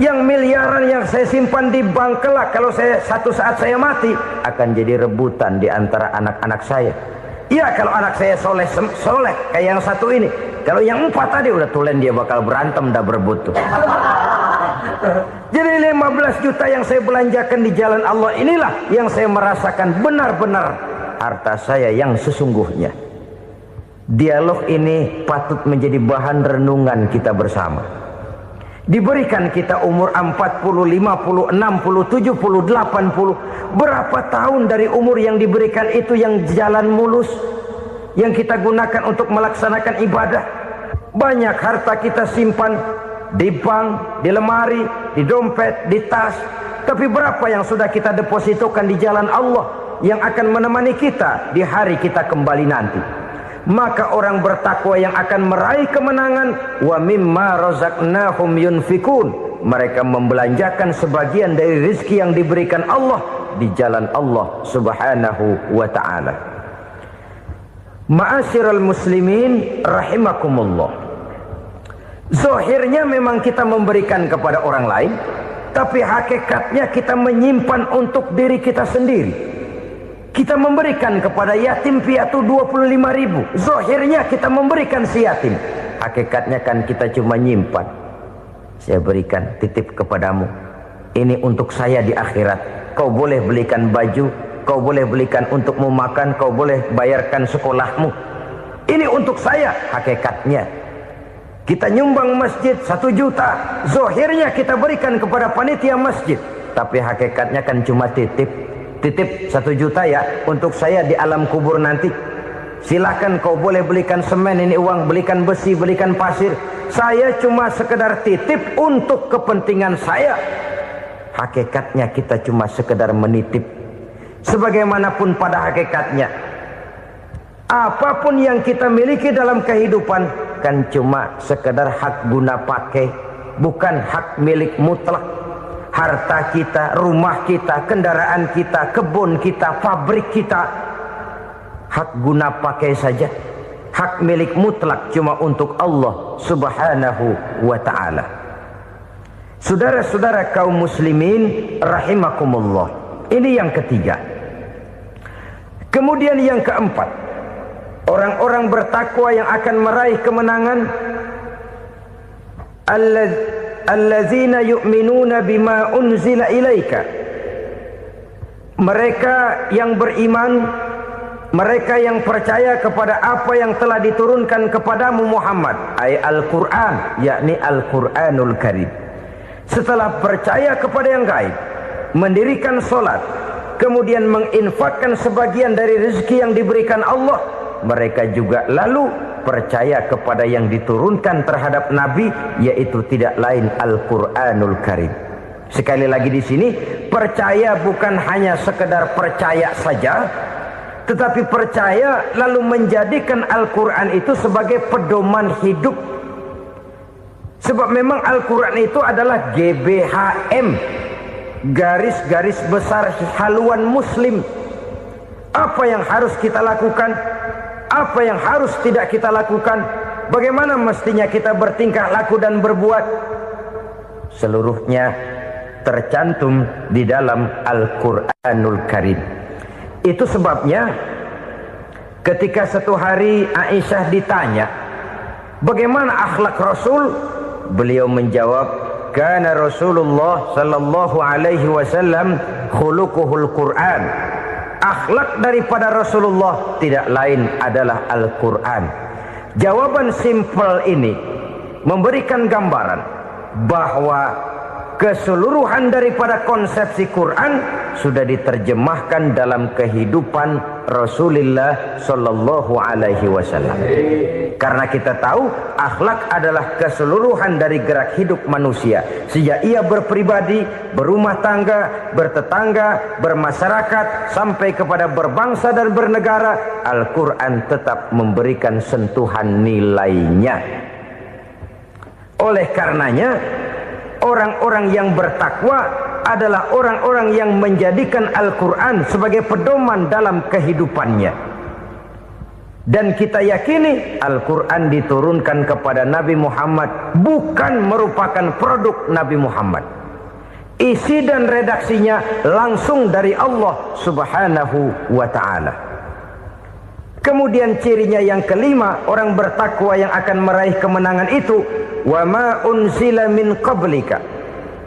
Yang miliaran yang saya simpan di bank kelak, kalau satu saat saya mati akan jadi rebutan di antara anak-anak saya. Iya kalau anak saya soleh kayak yang 1 ini. Kalau yang 4 tadi udah tulen dia bakal berantem dah berebut tuh. Jadi 15 juta yang saya belanjakan di jalan Allah inilah yang saya merasakan benar-benar harta saya yang sesungguhnya. Dialog ini patut menjadi bahan renungan kita bersama. Diberikan kita umur 40, 50, 60, 70, 80. Berapa tahun dari umur yang diberikan itu yang jalan mulus, yang kita gunakan untuk melaksanakan ibadah? Banyak harta kita simpan di bank, di lemari, di dompet, di tas. Tapi berapa yang sudah kita depositokan di jalan Allah yang akan menemani kita di hari kita kembali nanti? Maka orang bertakwa yang akan meraih kemenangan, wa mimma razaqnahum yunfikun, mereka membelanjakan sebagian dari rezeki yang diberikan Allah di jalan Allah subhanahu wa ta'ala. Ma'asyiral muslimin rahimakumullah, zahirnya memang kita memberikan kepada orang lain, tapi hakikatnya kita menyimpan untuk diri kita sendiri. Kita memberikan kepada yatim piatu 25.000. Zahirnya kita memberikan si yatim, hakikatnya kan kita cuma nyimpan. Saya berikan, titip kepadamu, ini untuk saya di akhirat. Kau boleh belikan baju, kau boleh belikan untukmu makan, kau boleh bayarkan sekolahmu. Ini untuk saya. Hakikatnya kita nyumbang masjid 1 juta, zahirnya kita berikan kepada panitia masjid, tapi hakikatnya kan cuma titip. Titip 1 juta ya, untuk saya di alam kubur nanti. Silahkan kau boleh belikan semen, ini uang, belikan besi, belikan pasir. Saya cuma sekedar titip untuk kepentingan saya. Hakikatnya kita cuma sekedar menitip. Sebagaimanapun pada hakikatnya, apapun yang kita miliki dalam kehidupan kan cuma sekedar hak guna pakai, bukan hak milik mutlak. Harta kita, rumah kita, kendaraan kita, kebun kita, pabrik kita, hak guna pakai saja. Hak milik mutlak cuma untuk Allah subhanahu wa ta'ala. Saudara-saudara kaum muslimin rahimakumullah, ini yang ketiga. Kemudian yang keempat, orang-orang bertakwa yang akan meraih kemenangan, allazina yu'minuna bima unzila ilaika, mereka yang beriman, mereka yang percaya kepada apa yang telah diturunkan kepadamu Muhammad, ay Al-Quran, yakni Al-Quranul Karim. Setelah percaya kepada yang gaib, mendirikan solat, kemudian menginfakkan sebagian dari rezeki yang diberikan Allah, mereka juga lalu percaya kepada yang diturunkan terhadap Nabi, yaitu tidak lain Al-Quranul Karim. Sekali lagi di sini, percaya bukan hanya sekedar percaya saja, tetapi percaya lalu menjadikan Al-Quran itu sebagai pedoman hidup. Sebab memang Al-Quran itu adalah GBHM, garis-garis besar haluan muslim. Apa yang harus kita lakukan, apa yang harus tidak kita lakukan, bagaimana mestinya kita bertingkah laku dan berbuat, seluruhnya tercantum di dalam Al-Quranul Karim. Itu sebabnya ketika satu hari Aisyah ditanya bagaimana akhlak Rasul, beliau menjawab, kana Rasulullah sallallahu alaihi wasallam khuluquhul Quran. Akhlak daripada Rasulullah tidak lain adalah Al-Quran. Jawaban simpel ini memberikan gambaran bahwa keseluruhan daripada konsepsi Quran sudah diterjemahkan dalam kehidupan Rasulullah sallallahu alaihi wasallam. Karena kita tahu akhlak adalah keseluruhan dari gerak hidup manusia. Sejak ia berpribadi, berumah tangga, bertetangga, bermasyarakat, sampai kepada berbangsa dan bernegara, Al-Quran tetap memberikan sentuhan nilainya. Oleh karenanya, orang-orang yang bertakwa adalah orang-orang yang menjadikan Al-Quran sebagai pedoman dalam kehidupannya. Dan kita yakini Al-Quran diturunkan kepada Nabi Muhammad bukan merupakan produk Nabi Muhammad. Isi dan redaksinya langsung dari Allah subhanahu wa ta'ala. Kemudian cirinya yang kelima, orang bertakwa yang akan meraih kemenangan itu, wa ma unzila min qablika.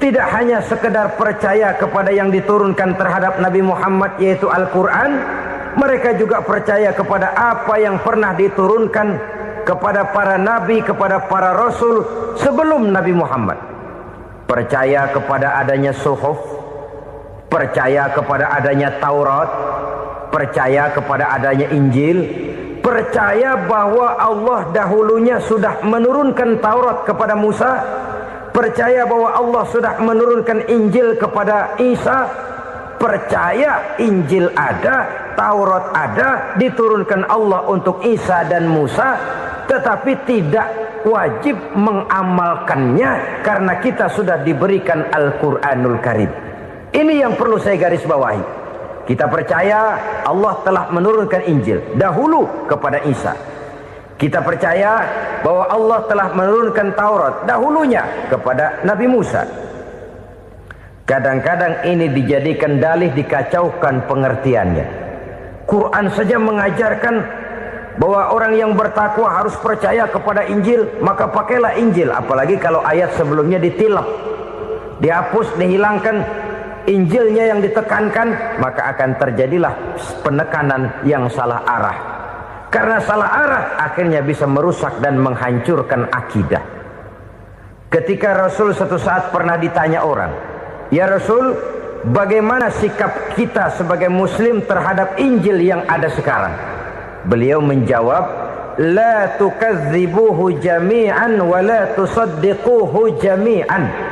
Tidak hanya sekedar percaya kepada yang diturunkan terhadap Nabi Muhammad, yaitu Al-Quran, mereka juga percaya kepada apa yang pernah diturunkan kepada para nabi, kepada para rasul sebelum Nabi Muhammad. Percaya kepada adanya suhuf, percaya kepada adanya Taurat, percaya kepada adanya Injil, percaya bahwa Allah dahulunya sudah menurunkan Taurat kepada Musa, percaya bahwa Allah sudah menurunkan Injil kepada Isa, percaya Injil ada, Taurat ada, diturunkan Allah untuk Isa dan Musa, tetapi tidak wajib mengamalkannya karena kita sudah diberikan Al-Quranul Karim. Ini yang perlu saya garis bawahi. Kita percaya Allah telah menurunkan Injil dahulu kepada Isa. Kita percaya bahwa Allah telah menurunkan Taurat dahulunya kepada Nabi Musa. Kadang-kadang ini dijadikan dalih, dikacaukan pengertiannya. Quran saja mengajarkan bahwa orang yang bertakwa harus percaya kepada Injil, maka pakailah Injil. Apalagi kalau ayat sebelumnya ditilap, dihapus, dihilangkan, Injilnya yang ditekankan, maka akan terjadilah penekanan yang salah arah. Karena salah arah akhirnya bisa merusak dan menghancurkan akidah. Ketika Rasul suatu saat pernah ditanya orang, "Ya Rasul, bagaimana sikap kita sebagai muslim terhadap Injil yang ada sekarang?" Beliau menjawab, "La tukadzibuhu jami'an wa la tusaddiquhu jami'an."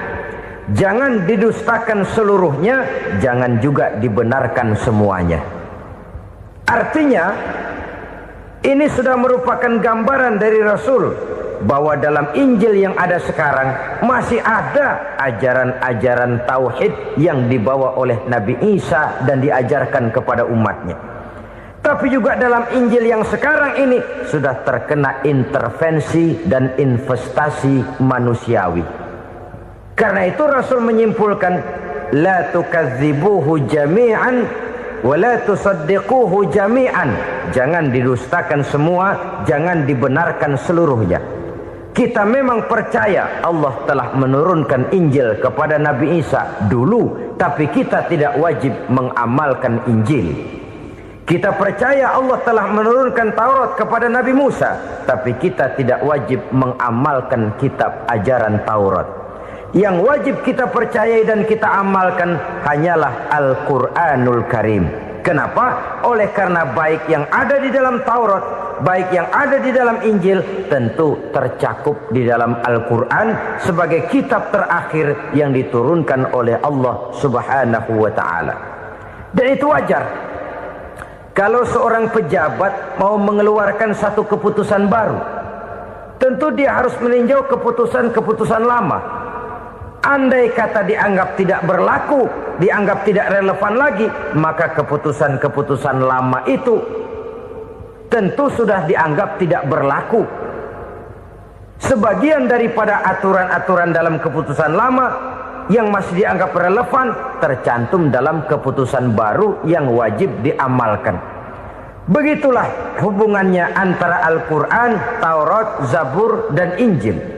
Jangan didustakan seluruhnya, jangan juga dibenarkan semuanya. Artinya, ini sudah merupakan gambaran dari Rasul bahwa dalam Injil yang ada sekarang masih ada ajaran-ajaran tauhid yang dibawa oleh Nabi Isa dan diajarkan kepada umatnya. Tapi juga dalam Injil yang sekarang ini sudah terkena intervensi dan investasi manusiawi. Karena itu Rasul menyimpulkan, la tukadzibuhu jami'an wa la tusaddiquhu jami'an. Jangan didustakan semua, jangan dibenarkan seluruhnya. Kita memang percaya Allah telah menurunkan Injil kepada Nabi Isa dulu, tapi kita tidak wajib mengamalkan Injil. Kita percaya Allah telah menurunkan Taurat kepada Nabi Musa, tapi kita tidak wajib mengamalkan kitab ajaran Taurat. Yang wajib kita percayai dan kita amalkan hanyalah Al-Quranul Karim. Kenapa? Oleh karena baik yang ada di dalam Taurat, baik yang ada di dalam Injil, tentu tercakup di dalam Al-Quran sebagai kitab terakhir yang diturunkan oleh Allah Subhanahu wa Ta'ala. Dan itu wajar. Kalau seorang pejabat mau mengeluarkan satu keputusan baru, tentu dia harus meninjau keputusan-keputusan lama. Andai kata dianggap tidak berlaku, dianggap tidak relevan lagi, maka keputusan-keputusan lama itu tentu sudah dianggap tidak berlaku. Sebagian daripada aturan-aturan dalam keputusan lama yang masih dianggap relevan tercantum dalam keputusan baru yang wajib diamalkan. Begitulah hubungannya antara Al-Quran, Taurat, Zabur, dan Injil.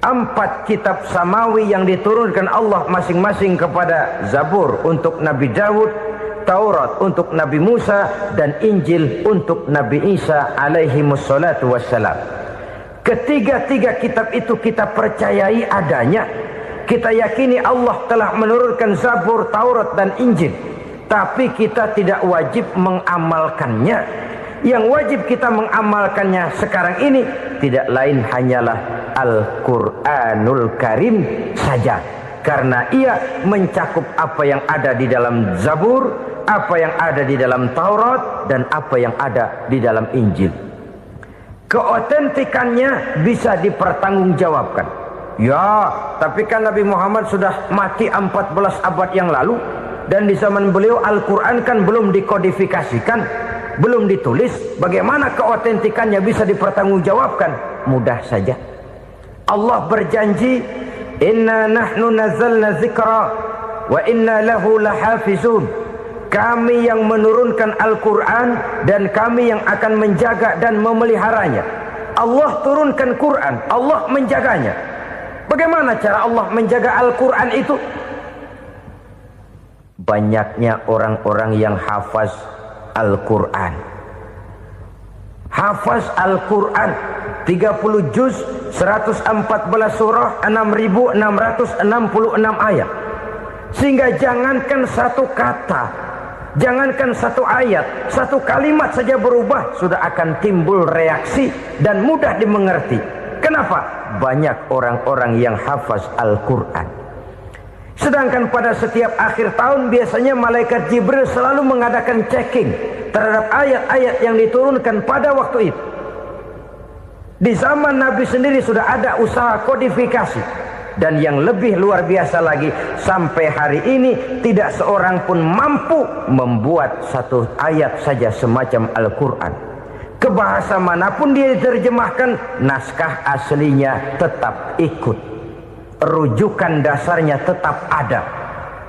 4 kitab samawi yang diturunkan Allah masing-masing kepada Zabur untuk Nabi Daud, Taurat untuk Nabi Musa, dan Injil untuk Nabi Isa alaihi wassalatu wassalam. Ketiga-tiga kitab itu kita percayai adanya. Kita yakini Allah telah menurunkan Zabur, Taurat, dan Injil. Tapi kita tidak wajib mengamalkannya. Yang wajib kita mengamalkannya sekarang ini tidak lain hanyalah Al-Quranul Karim saja. Karena ia mencakup apa yang ada di dalam Zabur, apa yang ada di dalam Taurat, dan apa yang ada di dalam Injil. Keotentikannya bisa dipertanggungjawabkan. Ya, tapi kan Nabi Muhammad sudah mati 14 abad yang lalu, dan di zaman beliau Al-Quran kan belum dikodifikasikan, belum ditulis. Bagaimana keotentikannya bisa dipertanggungjawabkan? Mudah saja. Allah berjanji, inna nahnu nazzalna dzikra wa inna lahu lahafizun. Kami yang menurunkan Al-Quran dan kami yang akan menjaga dan memeliharanya. Allah turunkan Quran, Allah menjaganya. Bagaimana cara Allah menjaga Al-Quran itu? Banyaknya orang-orang yang hafaz Al-Quran. Hafaz Al-Quran 30 juz, 114 surah, 6.666 ayat. Sehingga jangankan satu kata, Jangankan satu ayat, satu kalimat saja berubah, sudah akan timbul reaksi dan mudah dimengerti. Kenapa? Banyak orang-orang yang hafaz Al-Quran. Sedangkan pada setiap akhir tahun biasanya malaikat Jibril selalu mengadakan checking terhadap ayat-ayat yang diturunkan pada waktu itu. Di zaman Nabi sendiri sudah ada usaha kodifikasi. Dan yang lebih luar biasa lagi, sampai hari ini tidak seorang pun mampu membuat satu ayat saja semacam Al-Quran. Ke bahasa manapun dia diterjemahkan, naskah aslinya tetap ikut, rujukan dasarnya tetap ada.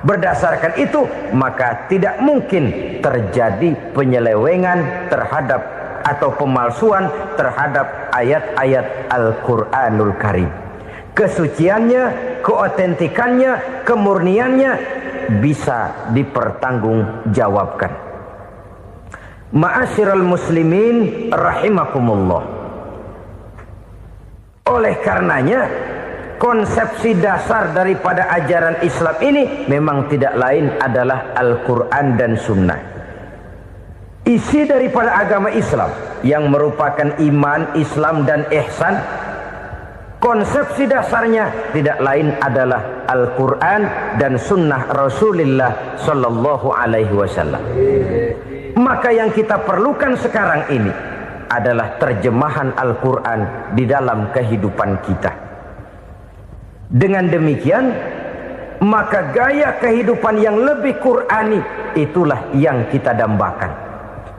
Berdasarkan itu, maka tidak mungkin terjadi penyelewengan terhadap atau pemalsuan terhadap ayat-ayat Al-Quranul Karim. Kesuciannya, keotentikannya, kemurniannya bisa dipertanggungjawabkan. Ma'asyiral muslimin rahimakumullah. Oleh karenanya, konsepsi dasar daripada ajaran Islam ini memang tidak lain adalah Al-Quran dan Sunnah. Isi daripada agama Islam yang merupakan iman, Islam dan ihsan, konsepsi dasarnya tidak lain adalah Al-Quran dan Sunnah Rasulullah Sallallahu Alaihi Wasallam. Maka yang kita perlukan sekarang ini adalah terjemahan Al-Quran di dalam kehidupan kita. Dengan demikian, maka gaya kehidupan yang lebih Qurani itulah yang kita dambakan.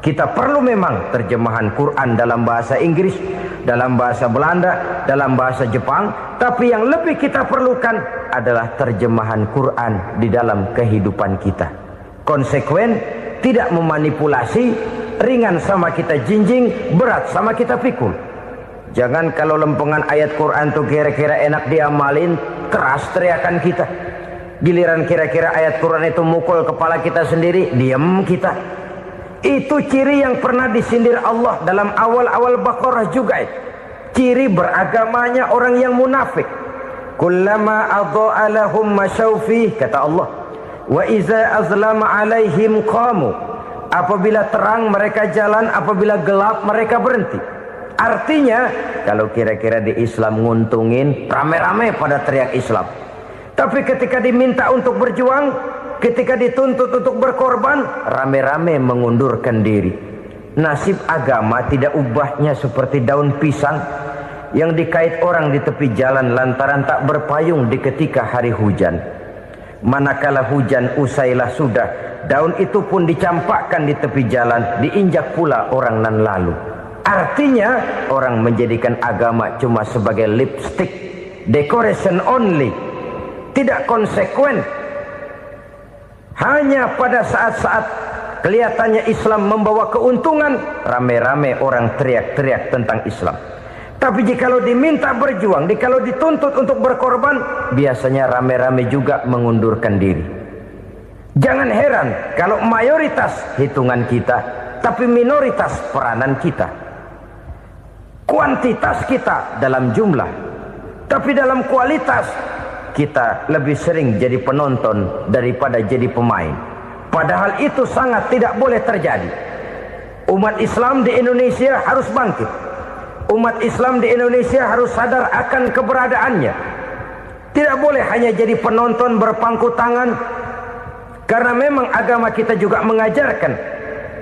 Kita perlu memang terjemahan Quran dalam bahasa Inggris, dalam bahasa Belanda, dalam bahasa Jepang, tapi yang lebih kita perlukan adalah terjemahan Quran di dalam kehidupan kita. Konsekuen, tidak memanipulasi, ringan sama kita jinjing, berat sama kita pikul. Jangan kalau lempengan ayat Quran tuh kira-kira enak diamalin, keras teriakan kita. Giliran kira-kira ayat Quran itu mukul kepala kita sendiri, diam kita. Itu ciri yang pernah disindir Allah dalam awal-awal Baqarah juga. Ciri beragamanya orang yang munafik. Kullama adha'a lahum masyawfih, kata Allah. Wa iza azlama alaihim qamu. Apabila terang mereka jalan, apabila gelap mereka berhenti. Artinya, kalau kira-kira di Islam nguntungin, rame-rame pada teriak Islam. Tapi ketika diminta untuk berjuang, ketika dituntut untuk berkorban, rame-rame mengundurkan diri. Nasib agama tidak ubahnya seperti daun pisang yang dikait orang di tepi jalan lantaran tak berpayung di ketika hari hujan. Manakala hujan usailah sudah, daun itu pun dicampakkan di tepi jalan, diinjak pula orang nan lalu. Artinya, orang menjadikan agama cuma sebagai lipstick, decoration only, tidak konsekuen. Hanya pada saat-saat kelihatannya Islam membawa keuntungan, rame-rame orang teriak-teriak tentang Islam. Tapi jikalau diminta berjuang, jikalau dituntut untuk berkorban, biasanya rame-rame juga mengundurkan diri. Jangan heran kalau mayoritas hitungan kita, tapi minoritas peranan kita. Kuantitas kita dalam jumlah, tapi dalam kualitas kita lebih sering jadi penonton daripada jadi pemain. Padahal itu sangat tidak boleh terjadi. Umat Islam di Indonesia harus bangkit. Umat Islam di Indonesia harus sadar akan keberadaannya. Tidak boleh hanya jadi penonton berpangku tangan. Karena memang agama kita juga mengajarkan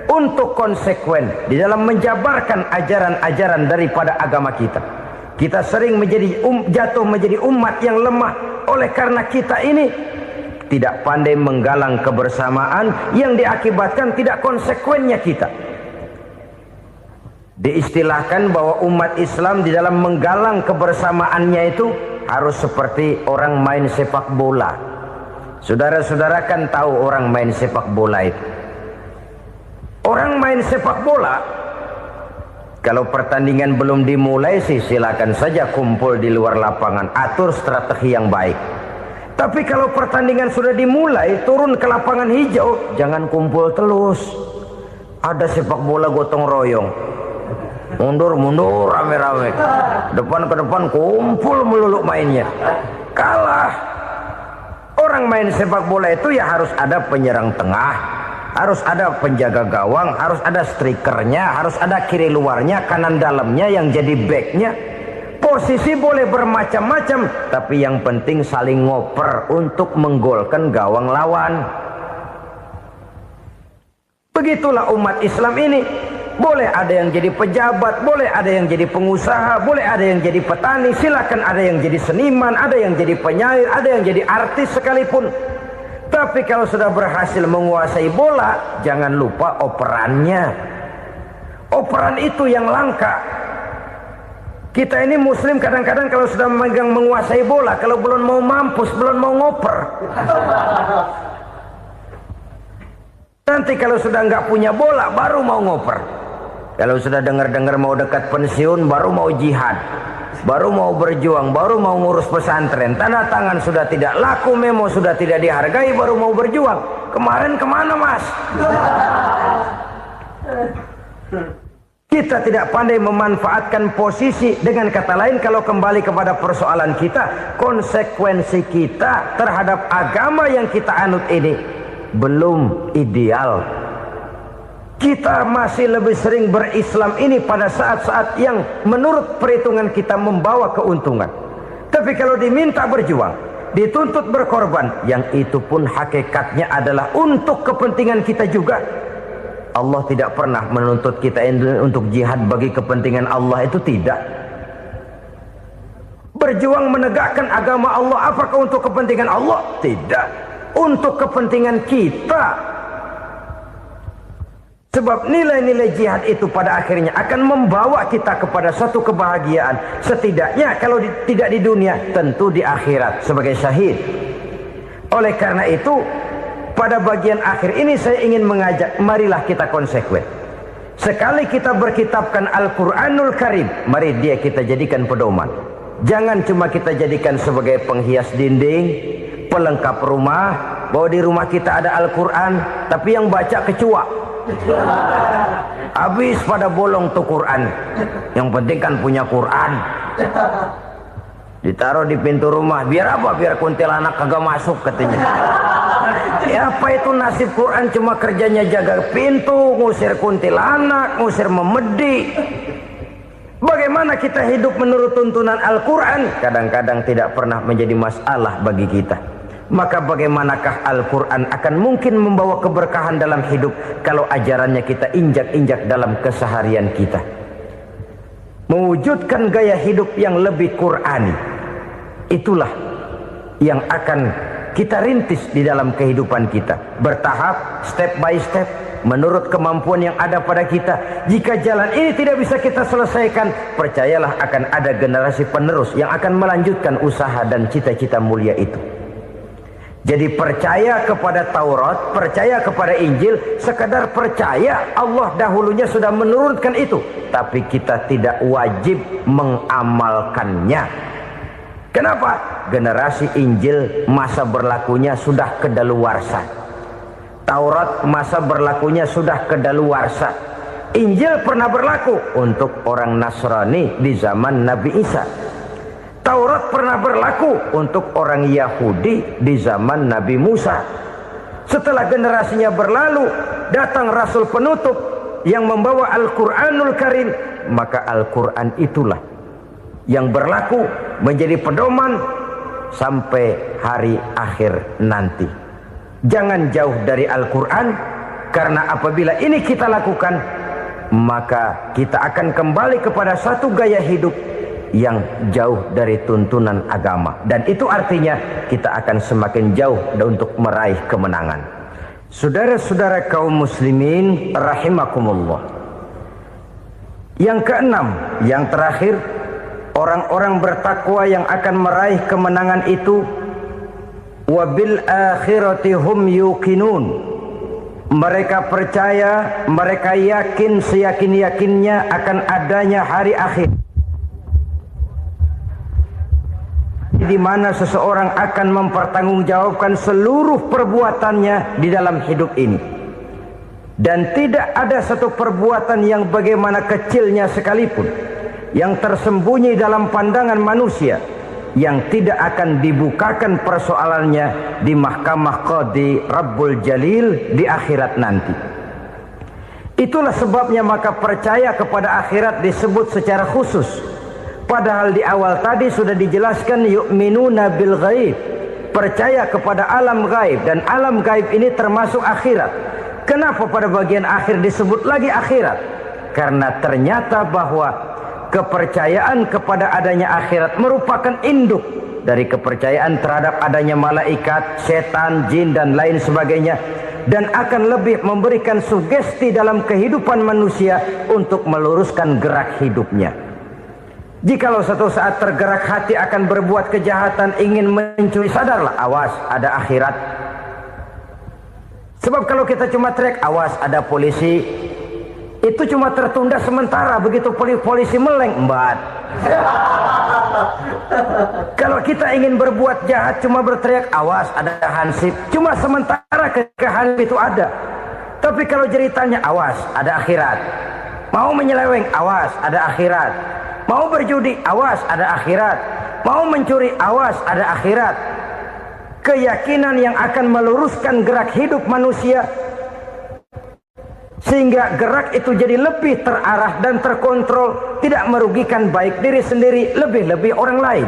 untuk konsekuen di dalam menjabarkan ajaran-ajaran daripada agama kita. Kita sering jatuh menjadi umat yang lemah oleh karena kita ini tidak pandai menggalang kebersamaan yang diakibatkan tidak konsekuennya kita. Diistilahkan bahwa umat Islam di dalam menggalang kebersamaannya itu harus seperti orang main sepak bola. Saudara-saudara kan tahu orang main sepak bola itu. Orang main sepak bola, kalau pertandingan belum dimulai sih silakan saja kumpul di luar lapangan, atur strategi yang baik. Tapi kalau pertandingan sudah dimulai, turun ke lapangan hijau, jangan kumpul terus. Ada sepak bola gotong royong, mundur-mundur rame-rame, depan ke depan kumpul melulu mainnya. Kalah. Orang main sepak bola itu ya harus ada penyerang tengah, harus ada penjaga gawang, harus ada strikernya, harus ada kiri luarnya, kanan dalamnya yang jadi backnya. Posisi boleh bermacam-macam, tapi yang penting saling ngoper untuk menggolkan gawang lawan. Begitulah umat Islam ini. Boleh ada yang jadi pejabat, boleh ada yang jadi pengusaha, boleh ada yang jadi petani, silakan ada yang jadi seniman, ada yang jadi penyair, ada yang jadi artis sekalipun. Tapi kalau sudah berhasil menguasai bola, jangan lupa operannya. Operan itu yang langka. Kita ini muslim kadang-kadang kalau sudah memegang menguasai bola, kalau belum mau mampus, belum mau ngoper. Nanti kalau sudah nggak punya bola, baru mau ngoper. Kalau sudah dengar-dengar mau dekat pensiun, baru mau jihad, baru mau berjuang, baru mau ngurus pesantren. Tanda tangan sudah tidak laku, memo sudah tidak dihargai, baru mau berjuang. Kemarin kemana mas? Kita tidak pandai memanfaatkan posisi. Dengan kata lain, kalau kembali kepada persoalan kita, konsekuensi kita terhadap agama yang kita anut ini belum ideal. Kita masih lebih sering berislam ini pada saat-saat yang menurut perhitungan kita membawa keuntungan. Tapi kalau diminta berjuang, dituntut berkorban, yang itu pun hakikatnya adalah untuk kepentingan kita juga. Allah tidak pernah menuntut kita untuk jihad bagi kepentingan Allah, itu tidak. Berjuang menegakkan agama Allah, apakah untuk kepentingan Allah? Tidak. Untuk kepentingan kita. Sebab nilai-nilai jihad itu pada akhirnya akan membawa kita kepada satu kebahagiaan. Setidaknya kalau tidak di dunia, tentu di akhirat sebagai syahid. Oleh karena itu, pada bagian akhir ini saya ingin mengajak, marilah kita konsekuen. Sekali kita berkitabkan Al-Quranul Karim, mari dia kita jadikan pedoman. Jangan cuma kita jadikan sebagai penghias dinding, pelengkap rumah, bahwa di rumah kita ada Al-Quran, tapi yang baca kecoa. Habis pada bolong tuh Quran. Yang penting kan punya Quran. Ditaruh di pintu rumah. Biar apa? Biar kuntilanak kagak masuk katanya. Ya apa itu nasib Quran, cuma kerjanya jaga pintu, ngusir kuntilanak, ngusir memedi. Bagaimana kita hidup menurut tuntunan Al-Quran? Kadang-kadang tidak pernah menjadi masalah bagi kita. Maka bagaimanakah Al-Quran akan mungkin membawa keberkahan dalam hidup kalau ajarannya kita injak-injak dalam keseharian kita? Mewujudkan gaya hidup yang lebih Qurani, itulah yang akan kita rintis di dalam kehidupan kita. Bertahap, step by step, menurut kemampuan yang ada pada kita. Jika jalan ini tidak bisa kita selesaikan, percayalah akan ada generasi penerus yang akan melanjutkan usaha dan cita-cita mulia itu. Jadi percaya kepada Taurat, percaya kepada Injil, sekadar percaya Allah dahulunya sudah menurunkan itu, tapi kita tidak wajib mengamalkannya. Kenapa? Generasi Injil masa berlakunya sudah kedaluarsa. Taurat masa berlakunya sudah kedaluarsa. Injil pernah berlaku untuk orang Nasrani di zaman Nabi Isa. Taurat pernah berlaku untuk orang Yahudi di zaman Nabi Musa. Setelah generasinya berlalu, datang Rasul penutup yang membawa Al-Quranul Karim. Maka Al-Quran itulah yang berlaku menjadi pedoman sampai hari akhir nanti. Jangan jauh dari Al-Quran, karena apabila ini kita lakukan, maka kita akan kembali kepada satu gaya hidup yang jauh dari tuntunan agama, dan itu artinya kita akan semakin jauh untuk meraih kemenangan. Saudara-saudara kaum muslimin rahimakumullah. Yang keenam, yang terakhir, orang-orang bertakwa yang akan meraih kemenangan itu wabil akhirati hum yuqinun. Mereka percaya, mereka yakin seyakin-yakinnya akan adanya hari akhir, di mana seseorang akan mempertanggungjawabkan seluruh perbuatannya di dalam hidup ini. Dan tidak ada satu perbuatan yang bagaimana kecilnya sekalipun yang tersembunyi dalam pandangan manusia yang tidak akan dibukakan persoalannya di mahkamah Qadi Rabbul Jalil di akhirat nanti. Itulah sebabnya maka percaya kepada akhirat disebut secara khusus. Padahal di awal tadi sudah dijelaskan yu'minuna bil ghaib, percaya kepada alam gaib, dan alam gaib ini termasuk akhirat. Kenapa pada bagian akhir disebut lagi akhirat? Karena ternyata bahwa kepercayaan kepada adanya akhirat merupakan induk dari kepercayaan terhadap adanya malaikat, setan, jin dan lain sebagainya, dan akan lebih memberikan sugesti dalam kehidupan manusia untuk meluruskan gerak hidupnya. Jikalau satu saat tergerak hati akan berbuat kejahatan, ingin mencuri, sadarlah, awas ada akhirat. Sebab kalau kita cuma teriak awas ada polisi, itu cuma tertunda sementara, begitu polisi meleng embat. Kalau kita ingin berbuat jahat cuma berteriak awas ada hansip, cuma sementara kehansip itu ada. Tapi kalau ceritanya awas ada akhirat, mau menyeleweng awas ada akhirat, mau berjudi awas ada akhirat, mau mencuri awas ada akhirat. Keyakinan yang akan meluruskan gerak hidup manusia sehingga gerak itu jadi lebih terarah dan terkontrol, tidak merugikan baik diri sendiri, lebih-lebih orang lain.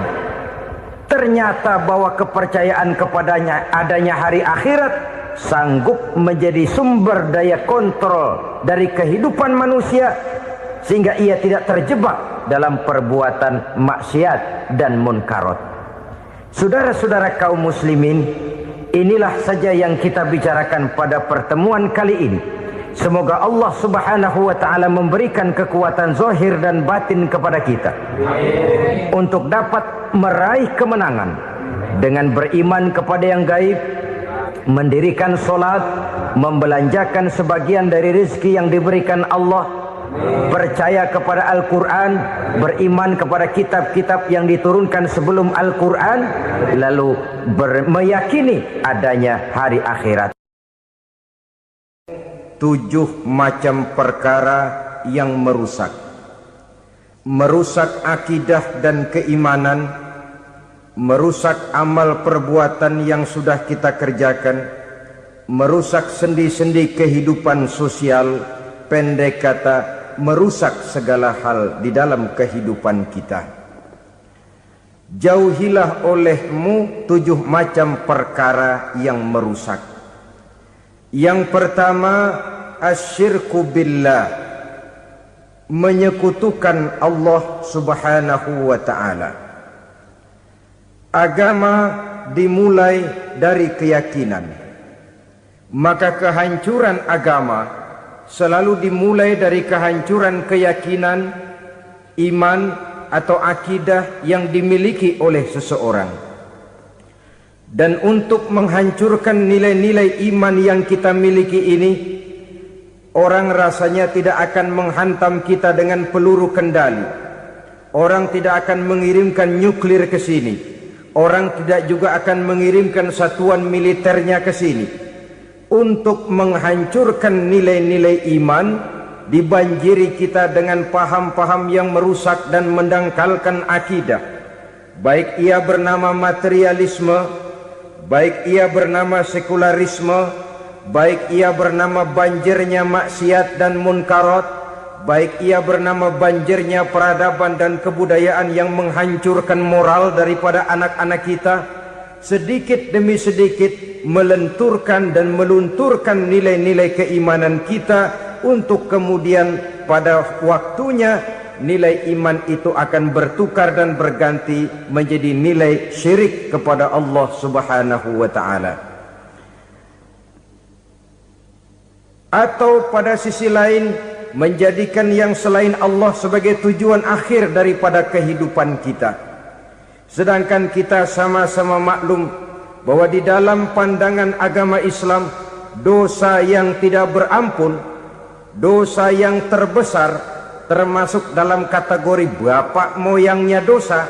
Ternyata bahwa kepercayaan kepadanya adanya hari akhirat sanggup menjadi sumber daya kontrol dari kehidupan manusia, sehingga ia tidak terjebak dalam perbuatan maksiat dan munkarat. Saudara-saudara kaum muslimin, inilah saja yang kita bicarakan pada pertemuan kali ini. Semoga Allah subhanahu wa ta'ala memberikan kekuatan zahir dan batin kepada kita. Amin. Untuk dapat meraih kemenangan dengan beriman kepada yang gaib, mendirikan solat, membelanjakan sebagian dari rezeki yang diberikan Allah, percaya kepada Al-Quran, beriman kepada kitab-kitab yang diturunkan sebelum Al-Quran, lalu meyakini adanya hari akhirat. 7 macam perkara yang merusak akidah dan keimanan, merusak amal perbuatan yang sudah kita kerjakan, merusak sendi-sendi kehidupan sosial, pendek kata merusak segala hal di dalam kehidupan kita. Jauhilah olehmu 7 macam perkara yang merusak. Yang pertama, asyirku billah, menyekutukan Allah subhanahu wa ta'ala. Agama dimulai dari keyakinan, maka kehancuran agama selalu dimulai dari kehancuran keyakinan, iman atau akidah yang dimiliki oleh seseorang. Dan untuk menghancurkan nilai-nilai iman yang kita miliki ini, orang rasanya tidak akan menghantam kita dengan peluru kendali. Orang tidak akan mengirimkan nuklir ke sini. Orang tidak juga akan mengirimkan satuan militernya ke sini. Untuk menghancurkan nilai-nilai iman, dibanjiri kita dengan paham-paham yang merusak dan mendangkalkan akidah. Baik ia bernama materialisme, baik ia bernama sekularisme, baik ia bernama banjirnya maksiat dan munkarat, baik ia bernama banjirnya peradaban dan kebudayaan yang menghancurkan moral daripada anak-anak kita, sedikit demi sedikit melenturkan dan melunturkan nilai-nilai keimanan kita, untuk kemudian pada waktunya nilai iman itu akan bertukar dan berganti menjadi nilai syirik kepada Allah subhanahu wa ta'ala. Atau pada sisi lain, menjadikan yang selain Allah sebagai tujuan akhir daripada kehidupan kita. Sedangkan kita sama-sama maklum bahwa di dalam pandangan agama Islam, dosa yang tidak berampun, dosa yang terbesar, termasuk dalam kategori bapak moyangnya dosa,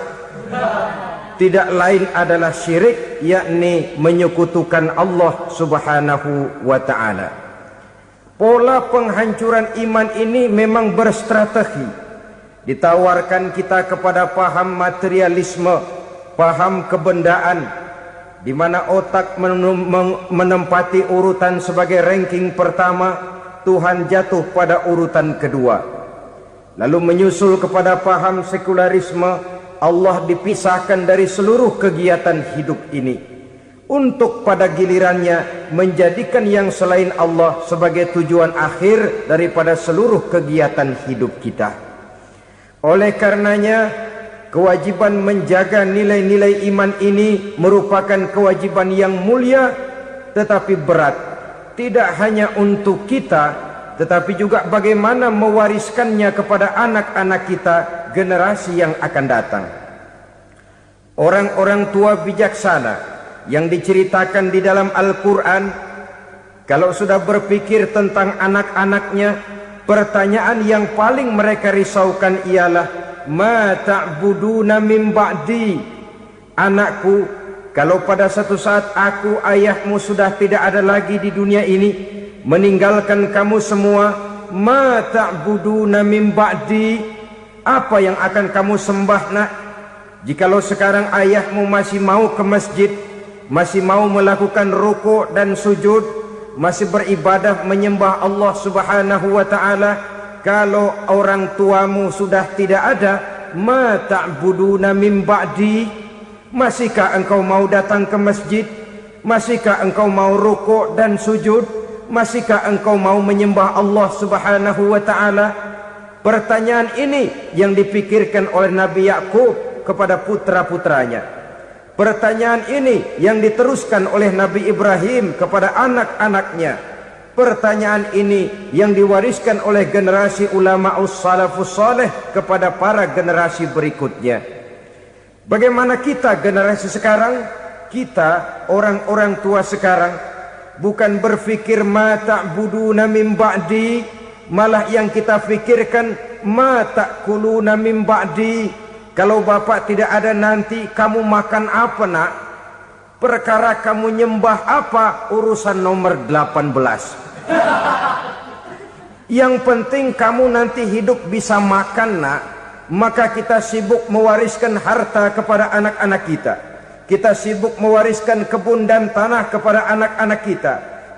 tidak lain adalah syirik, yakni menyekutukan Allah subhanahu wa ta'ala. Pola penghancuran iman ini memang berstrategi. Ditawarkan kita kepada paham materialisme, paham kebendaan, di mana otak menempati urutan sebagai ranking pertama, Tuhan jatuh pada urutan kedua. Lalu menyusul kepada paham sekularisme, Allah dipisahkan dari seluruh kegiatan hidup ini, untuk pada gilirannya menjadikan yang selain Allah sebagai tujuan akhir daripada seluruh kegiatan hidup kita. Oleh karenanya, kewajiban menjaga nilai-nilai iman ini merupakan kewajiban yang mulia tetapi berat, tidak hanya untuk kita, tetapi juga bagaimana mewariskannya kepada anak-anak kita, generasi yang akan datang. Orang-orang tua bijaksana yang diceritakan di dalam Al-Quran, kalau sudah berpikir tentang anak-anaknya, pertanyaan yang paling mereka risaukan ialah, ma ta'buduna min ba'di. Anakku, kalau pada satu saat aku, ayahmu sudah tidak ada lagi di dunia ini, meninggalkan kamu semua, ma ta'buduna min ba'di, apa yang akan kamu sembah nak? Jikalau sekarang ayahmu masih mau ke masjid, masih mau melakukan rukuk dan sujud, masih beribadah menyembah Allah Subhanahu wa ta'ala, kalau orang tuamu sudah tidak ada, ma ta'buduna min ba'di, masihkah engkau mau datang ke masjid? Masihkah engkau mau rukuk dan sujud? Masihkah engkau mau menyembah Allah Subhanahu wa ta'ala? Pertanyaan ini yang dipikirkan oleh Nabi Yakub kepada putra-putranya. Pertanyaan ini yang diteruskan oleh Nabi Ibrahim kepada anak-anaknya. Pertanyaan ini yang diwariskan oleh generasi ulama'us salafus saleh kepada para generasi berikutnya. Bagaimana kita generasi sekarang? Kita orang-orang tua sekarang bukan berfikir ma ta'buduna min ba'di, malah yang kita fikirkan ma ta'kuluna min ba'di. Kalau bapak tidak ada nanti kamu makan apa nak? Perkara kamu nyembah apa, urusan nomor 18. Yang penting kamu nanti hidup bisa makan nak. Maka kita sibuk mewariskan harta kepada anak-anak kita. Kita sibuk mewariskan kebun dan tanah kepada anak-anak kita.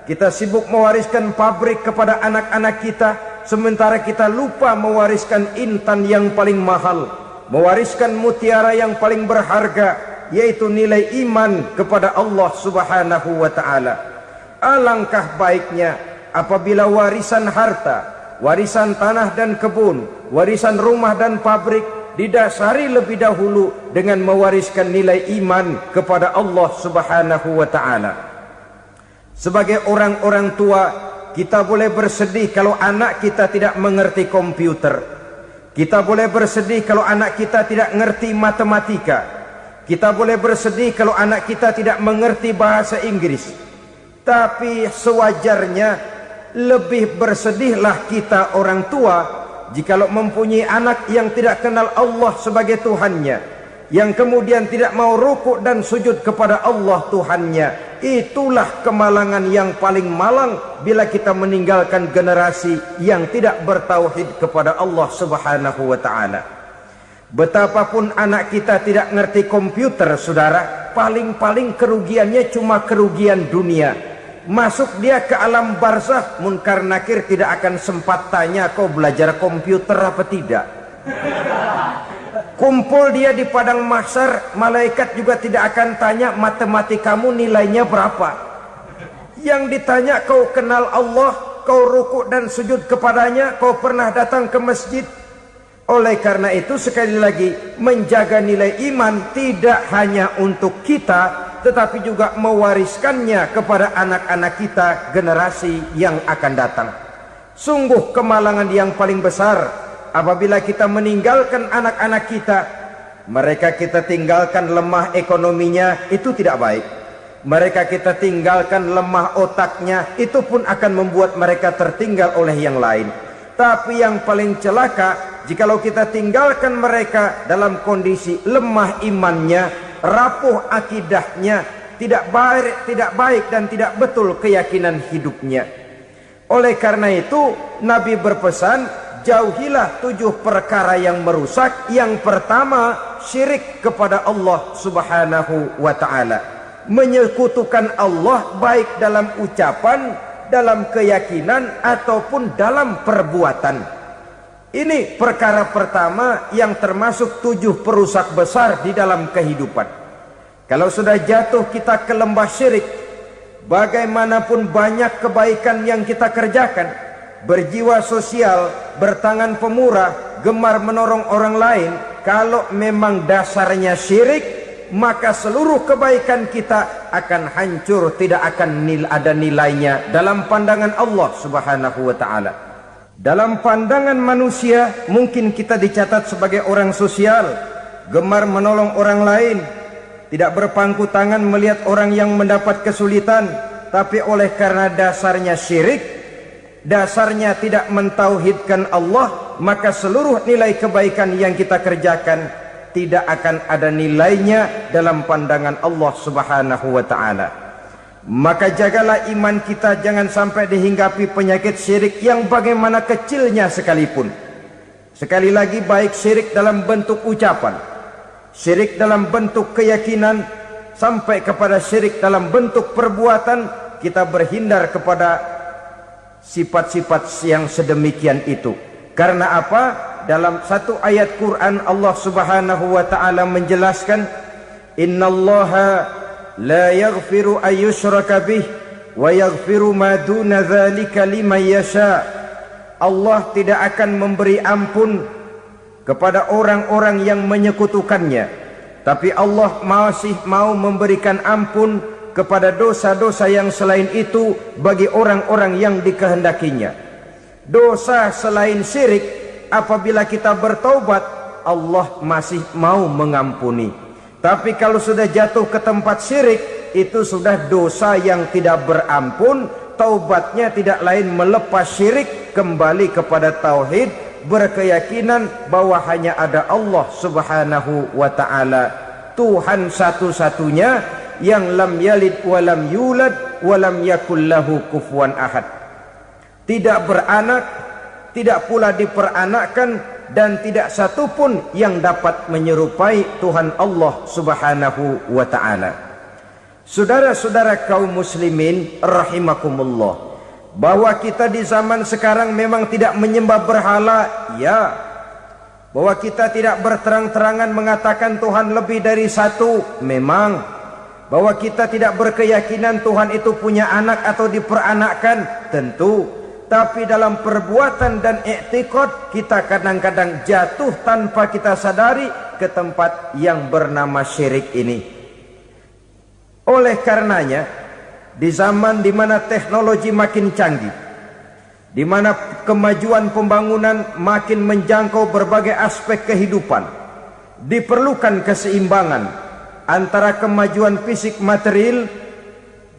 Kita sibuk mewariskan pabrik kepada anak-anak kita, sementara kita lupa mewariskan intan yang paling mahal, mewariskan mutiara yang paling berharga, yaitu nilai iman kepada Allah Subhanahu wa ta'ala. Alangkah baiknya apabila warisan harta, warisan tanah dan kebun, warisan rumah dan pabrik didasari lebih dahulu dengan mewariskan nilai iman kepada Allah Subhanahu wa ta'ala. Sebagai orang-orang tua, kita boleh bersedih kalau anak kita tidak mengerti komputer. Kita boleh bersedih kalau anak kita tidak mengerti matematika. Kita boleh bersedih kalau anak kita tidak mengerti bahasa Inggris. Tapi sewajarnya lebih bersedihlah kita orang tua jikalau mempunyai anak yang tidak kenal Allah sebagai Tuhannya, yang kemudian tidak mau rukuk dan sujud kepada Allah Tuhannya. Itulah kemalangan yang paling malang bila kita meninggalkan generasi yang tidak bertauhid kepada Allah Subhanahu wa ta'ala. Betapapun anak kita tidak ngerti komputer, saudara, paling-paling kerugiannya cuma kerugian dunia. Masuk dia ke alam barzakh, munkar nakir tidak akan sempat tanya kau belajar komputer apa tidak. Kumpul dia di padang mahsyar, malaikat juga tidak akan tanya matematikamu nilainya berapa. Yang ditanya, kau kenal Allah, kau rukuk dan sujud kepadanya, kau pernah datang ke masjid. Oleh karena itu sekali lagi, menjaga nilai iman tidak hanya untuk kita, tetapi juga mewariskannya kepada anak-anak kita, generasi yang akan datang. Sungguh kemalangan yang paling besar apabila kita meninggalkan anak-anak kita. Mereka kita tinggalkan lemah ekonominya, itu tidak baik. Mereka kita tinggalkan lemah otaknya, itu pun akan membuat mereka tertinggal oleh yang lain. Tapi yang paling celaka, jikalau kita tinggalkan mereka dalam kondisi lemah imannya, rapuh akidahnya, tidak baik dan tidak betul keyakinan hidupnya. Oleh karena itu Nabi berpesan, jauhilah 7 perkara yang merusak. Yang pertama, syirik kepada Allah Subhanahu wa ta'ala, menyekutukan Allah baik dalam ucapan, dalam keyakinan ataupun dalam perbuatan. Ini perkara pertama yang termasuk 7 perusak besar di dalam kehidupan. Kalau sudah jatuh kita ke lembah syirik, bagaimanapun banyak kebaikan yang kita kerjakan, berjiwa sosial, bertangan pemurah, gemar menolong orang lain, kalau memang dasarnya syirik, maka seluruh kebaikan kita akan hancur, tidak akan ada nilainya dalam pandangan Allah Subhanahu wa ta'ala. Dalam pandangan manusia, mungkin kita dicatat sebagai orang sosial, gemar menolong orang lain, tidak berpangku tangan melihat orang yang mendapat kesulitan, tapi oleh karena dasarnya syirik, dasarnya tidak mentauhidkan Allah, maka seluruh nilai kebaikan yang kita kerjakan tidak akan ada nilainya dalam pandangan Allah Subhanahu wa ta'ala. Maka jagalah iman kita, jangan sampai dihinggapi penyakit syirik yang bagaimana kecilnya sekalipun. Sekali lagi, baik syirik dalam bentuk ucapan, syirik dalam bentuk keyakinan, sampai kepada syirik dalam bentuk perbuatan, kita berhindar kepada sifat-sifat yang sedemikian itu. Karena apa? Dalam satu ayat Quran Allah Subhanahu wa ta'ala menjelaskan, innallaha la yaghfiru ayyushraka bih wa yaghfiru ma duna dzalika liman yasha. Allah tidak akan memberi ampun kepada orang-orang yang menyekutukannya, tapi Allah masih mau memberikan ampun kepada dosa-dosa yang selain itu bagi orang-orang yang dikehendakinya. Dosa selain syirik, apabila kita bertaubat, Allah masih mau mengampuni. Tapi kalau sudah jatuh ke tempat syirik, itu sudah dosa yang tidak berampun. Taubatnya tidak lain melepas syirik, kembali kepada tauhid, berkeyakinan bahwa hanya ada Allah Subhanahu wa ta'ala, Tuhan satu-satunya yang lam yalid walam yulad walam yakul lahu kufuwan ahad. Tidak beranak, tidak pula diperanakkan, dan tidak satupun yang dapat menyerupai Tuhan Allah Subhanahu wa ta'ala. Saudara-saudara kaum muslimin rahimakumullah, bahwa kita di zaman sekarang memang tidak menyembah berhala, ya. Bahwa kita tidak berterang-terangan mengatakan Tuhan lebih dari satu, memang. Bahwa kita tidak berkeyakinan Tuhan itu punya anak atau diperanakkan, tentu. Tapi dalam perbuatan dan i'tiqad, kita kadang-kadang jatuh tanpa kita sadari ke tempat yang bernama syirik ini. Oleh karenanya, di zaman di mana teknologi makin canggih, di mana kemajuan pembangunan makin menjangkau berbagai aspek kehidupan, diperlukan keseimbangan antara kemajuan fisik material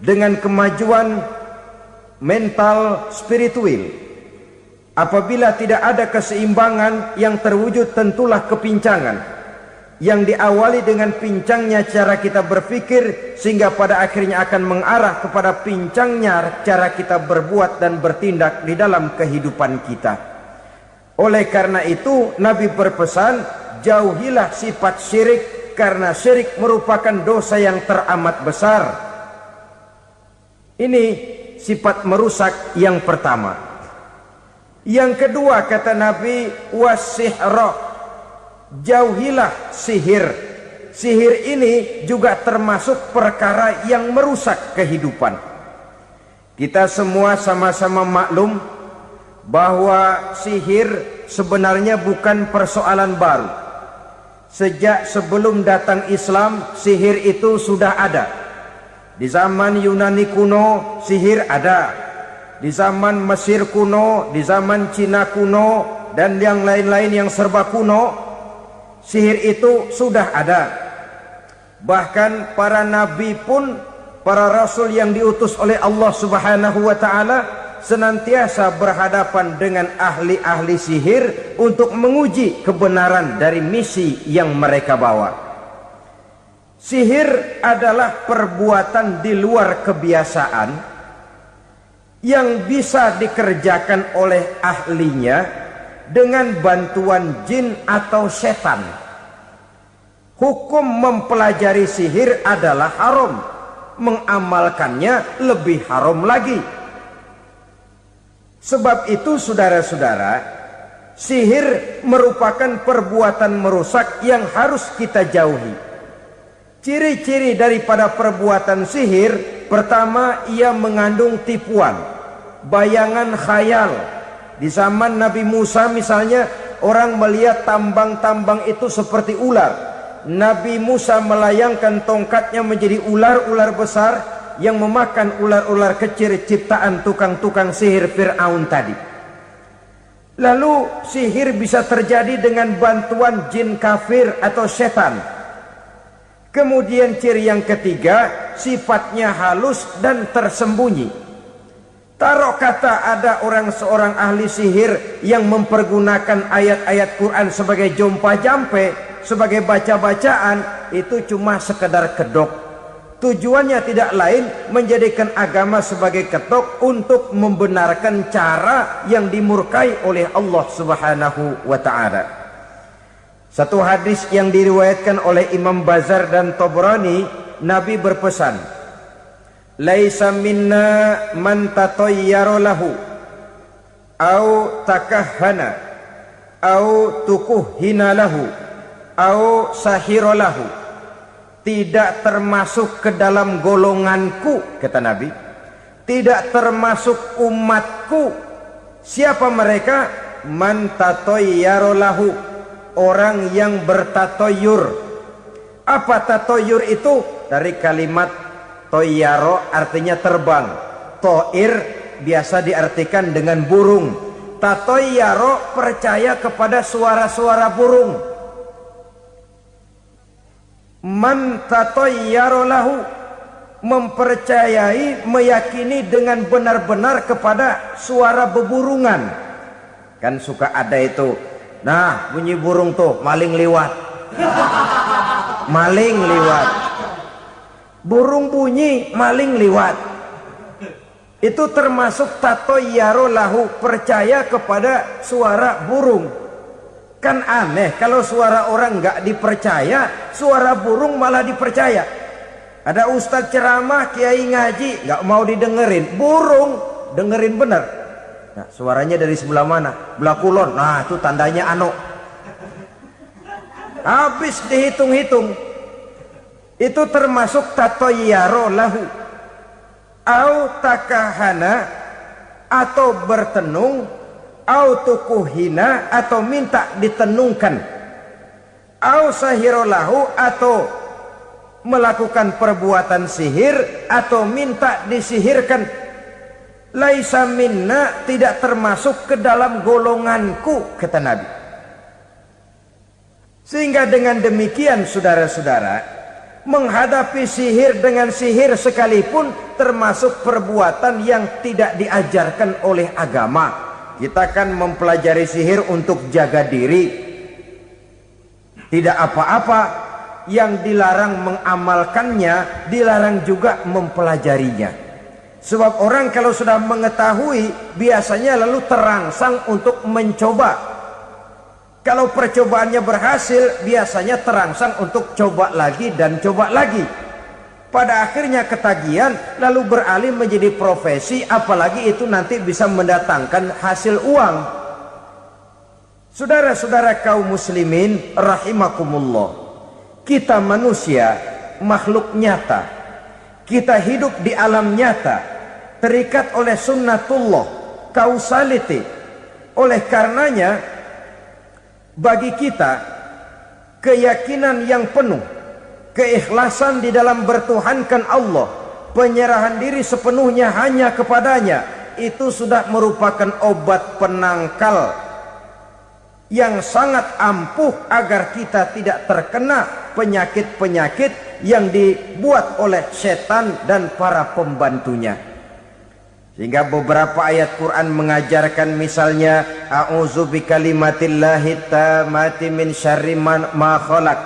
dengan kemajuan mental spiritual. Apabila tidak ada keseimbangan, yang terwujud tentulah kepincangan, yang diawali dengan pincangnya cara kita berpikir, sehingga pada akhirnya akan mengarah kepada pincangnya cara kita berbuat dan bertindak di dalam kehidupan kita. Oleh karena itu Nabi berpesan, jauhilah sifat syirik, karena syirik merupakan dosa yang teramat besar. Ini sifat merusak yang pertama. Yang kedua, kata Nabi, wasihra, jauhilah sihir. Sihir ini juga termasuk perkara yang merusak kehidupan. Kita semua sama-sama maklum bahwa sihir sebenarnya bukan persoalan baru. Sejak sebelum datang Islam, sihir itu sudah ada. Di zaman Yunani kuno, sihir ada. Di zaman Mesir kuno, di zaman Cina kuno, dan yang lain-lain yang serba kuno, sihir itu sudah ada. Bahkan para nabi pun, para rasul yang diutus oleh Allah Subhanahu wa ta'ala, senantiasa berhadapan dengan ahli-ahli sihir untuk menguji kebenaran dari misi yang mereka bawa. Sihir adalah perbuatan di luar kebiasaan yang bisa dikerjakan oleh ahlinya dengan bantuan jin atau setan. Hukum mempelajari sihir adalah haram, mengamalkannya lebih haram lagi. Sebab itu saudara-saudara, sihir merupakan perbuatan merusak yang harus kita jauhi. Ciri-ciri daripada perbuatan sihir, pertama, ia mengandung tipuan, bayangan khayal. Di zaman Nabi Musa misalnya, orang melihat tambang-tambang itu seperti ular. Nabi Musa melayangkan tongkatnya menjadi ular-ular besar yang memakan ular-ular kecil ciptaan tukang-tukang sihir Fir'aun tadi. Lalu sihir bisa terjadi dengan bantuan jin kafir atau setan. Kemudian ciri yang ketiga, sifatnya halus dan tersembunyi. Taruh kata ada seorang ahli sihir yang mempergunakan ayat-ayat Quran sebagai jompa-jampe, sebagai baca-bacaan, itu cuma sekedar kedok. Tujuannya tidak lain menjadikan agama sebagai ketok untuk membenarkan cara yang dimurkai oleh Allah Subhanahu wa ta'ala. Satu hadis yang diriwayatkan oleh Imam Bazar dan Tabrani, Nabi berpesan, "Laisa minna man tatayyara lahu au takahhana au tukuhhina lahu au sahira lahu." Tidak termasuk ke dalam golonganku, kata Nabi. Tidak termasuk umatku. Siapa mereka? Man tatayyara lahu, orang yang bertatoyur. Apa tatoyur itu? Dari kalimat toyaro, artinya terbang. Toir biasa diartikan dengan burung. Tatoyaro percaya kepada suara-suara burung. Man tatayyara lahu, mempercayai, meyakini dengan benar-benar kepada suara beburungan. Kan suka ada itu, nah bunyi burung tuh, maling liwat. Maling liwat. Burung bunyi, maling liwat. Itu termasuk tatayyara lahu, percaya kepada suara burung. Kan aneh kalau suara orang nggak dipercaya, suara burung malah dipercaya. Ada ustadz ceramah, kiai ngaji, nggak mau didengerin, burung dengerin bener. Nah, suaranya dari sebelah mana? Belah kulon. Nah, itu tandanya ano. Habis dihitung-hitung. Itu termasuk tatayyara lahu. Au takahana, atau bertenung, au tukuhina, atau minta ditenungkan, au sahirolahu, atau melakukan perbuatan sihir atau minta disihirkan. Laisa minna, tidak termasuk ke dalam golonganku, kata Nabi. Sehingga dengan demikian saudara-saudara, menghadapi sihir dengan sihir sekalipun termasuk perbuatan yang tidak diajarkan oleh agama. Kita kan mempelajari sihir untuk jaga diri. Tidak apa-apa, yang dilarang mengamalkannya, dilarang juga mempelajarinya. Sebab orang kalau sudah mengetahui, biasanya lalu terangsang untuk mencoba. Kalau percobaannya berhasil, biasanya terangsang untuk coba lagi dan coba lagi. Pada akhirnya ketagihan, lalu beralih menjadi profesi, apalagi itu nanti bisa mendatangkan hasil uang. Saudara-saudara kaum muslimin rahimakumullah, kita manusia makhluk nyata, kita hidup di alam nyata, terikat oleh sunnatullah, causality. Oleh karenanya bagi kita keyakinan yang penuh, keikhlasan di dalam bertuhankan Allah, penyerahan diri sepenuhnya hanya kepadanya, itu sudah merupakan obat penangkal yang sangat ampuh agar kita tidak terkena penyakit-penyakit yang dibuat oleh setan dan para pembantunya. Sehingga beberapa ayat Quran mengajarkan, misalnya a'udzu bikalimatillahi tammati min syarri ma khalaq,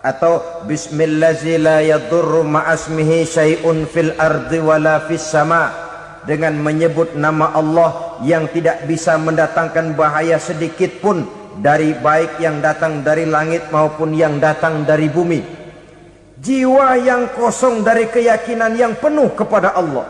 atau bismillazi la yadurru ma'asmihi syai'un fil ardi wala fis sama, dengan menyebut nama Allah yang tidak bisa mendatangkan bahaya sedikit pun dari baik yang datang dari langit maupun yang datang dari bumi. Jiwa yang kosong dari keyakinan yang penuh kepada Allah,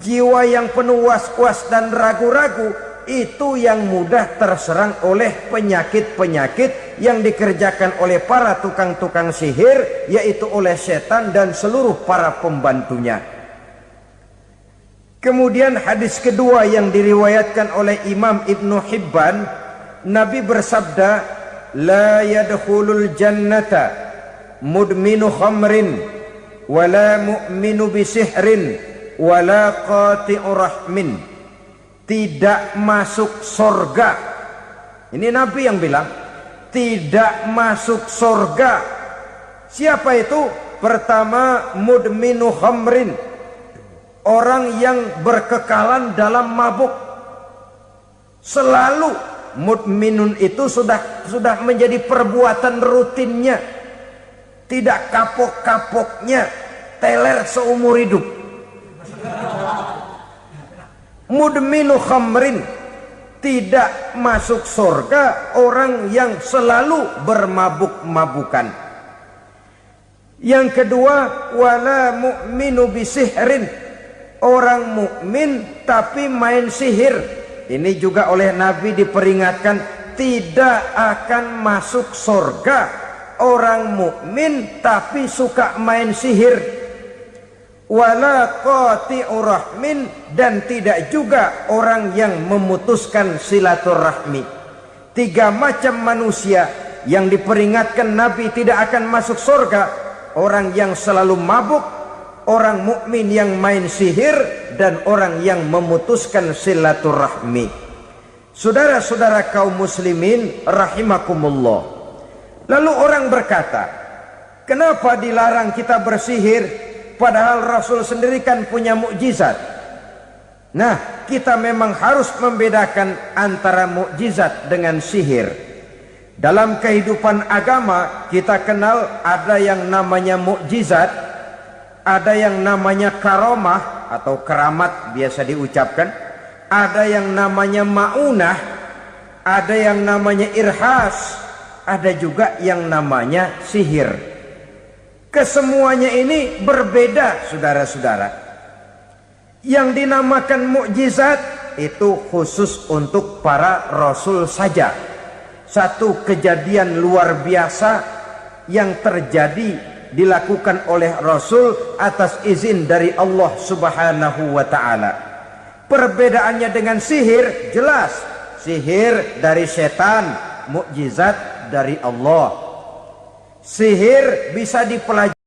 jiwa yang penuh was-was dan ragu-ragu, itu yang mudah terserang oleh penyakit-penyakit yang dikerjakan oleh para tukang-tukang sihir, yaitu oleh setan dan seluruh para pembantunya. Kemudian hadis kedua yang diriwayatkan oleh Imam Ibnu Hibban, Nabi bersabda, la yadkhulul jannata mudminu khamrin wala mu'minu bisihrin wala qati'u rahmin. Tidak masuk surga. Ini Nabi yang bilang, tidak masuk surga. Siapa itu? Pertama, mudminu khamrin, orang yang berkekalan dalam mabuk. Selalu mudminun itu sudah menjadi perbuatan rutinnya, tidak kapok-kapoknya, teler seumur hidup. Mudminu khamrin, tidak masuk surga orang yang selalu bermabuk-mabukan. Yang kedua, wala mu'minu bisihrin, orang mukmin tapi main sihir. Ini juga oleh Nabi diperingatkan, tidak akan masuk surga orang mukmin tapi suka main sihir. Wala qati'u rahmin, dan tidak juga orang yang memutuskan silaturahmi. Tiga macam manusia yang diperingatkan Nabi tidak akan masuk surga: orang yang selalu mabuk, orang mukmin yang main sihir, dan orang yang memutuskan silaturahmi. Saudara-saudara kaum muslimin rahimakumullah. Lalu orang berkata, kenapa dilarang kita bersihir? Padahal Rasul sendiri kan punya mukjizat. Nah, kita memang harus membedakan antara mukjizat dengan sihir. Dalam kehidupan agama kita kenal ada yang namanya mukjizat, ada yang namanya karomah atau keramat biasa diucapkan, ada yang namanya maunah, ada yang namanya irhas, ada juga yang namanya sihir. Kesemuanya ini berbeda, saudara-saudara. Yang dinamakan mukjizat itu khusus untuk para rasul saja. Satu kejadian luar biasa yang terjadi dilakukan oleh rasul atas izin dari Allah Subhanahu wa taala. Perbedaannya dengan sihir jelas. Sihir dari setan, mukjizat dari Allah. Sihir bisa dipelajari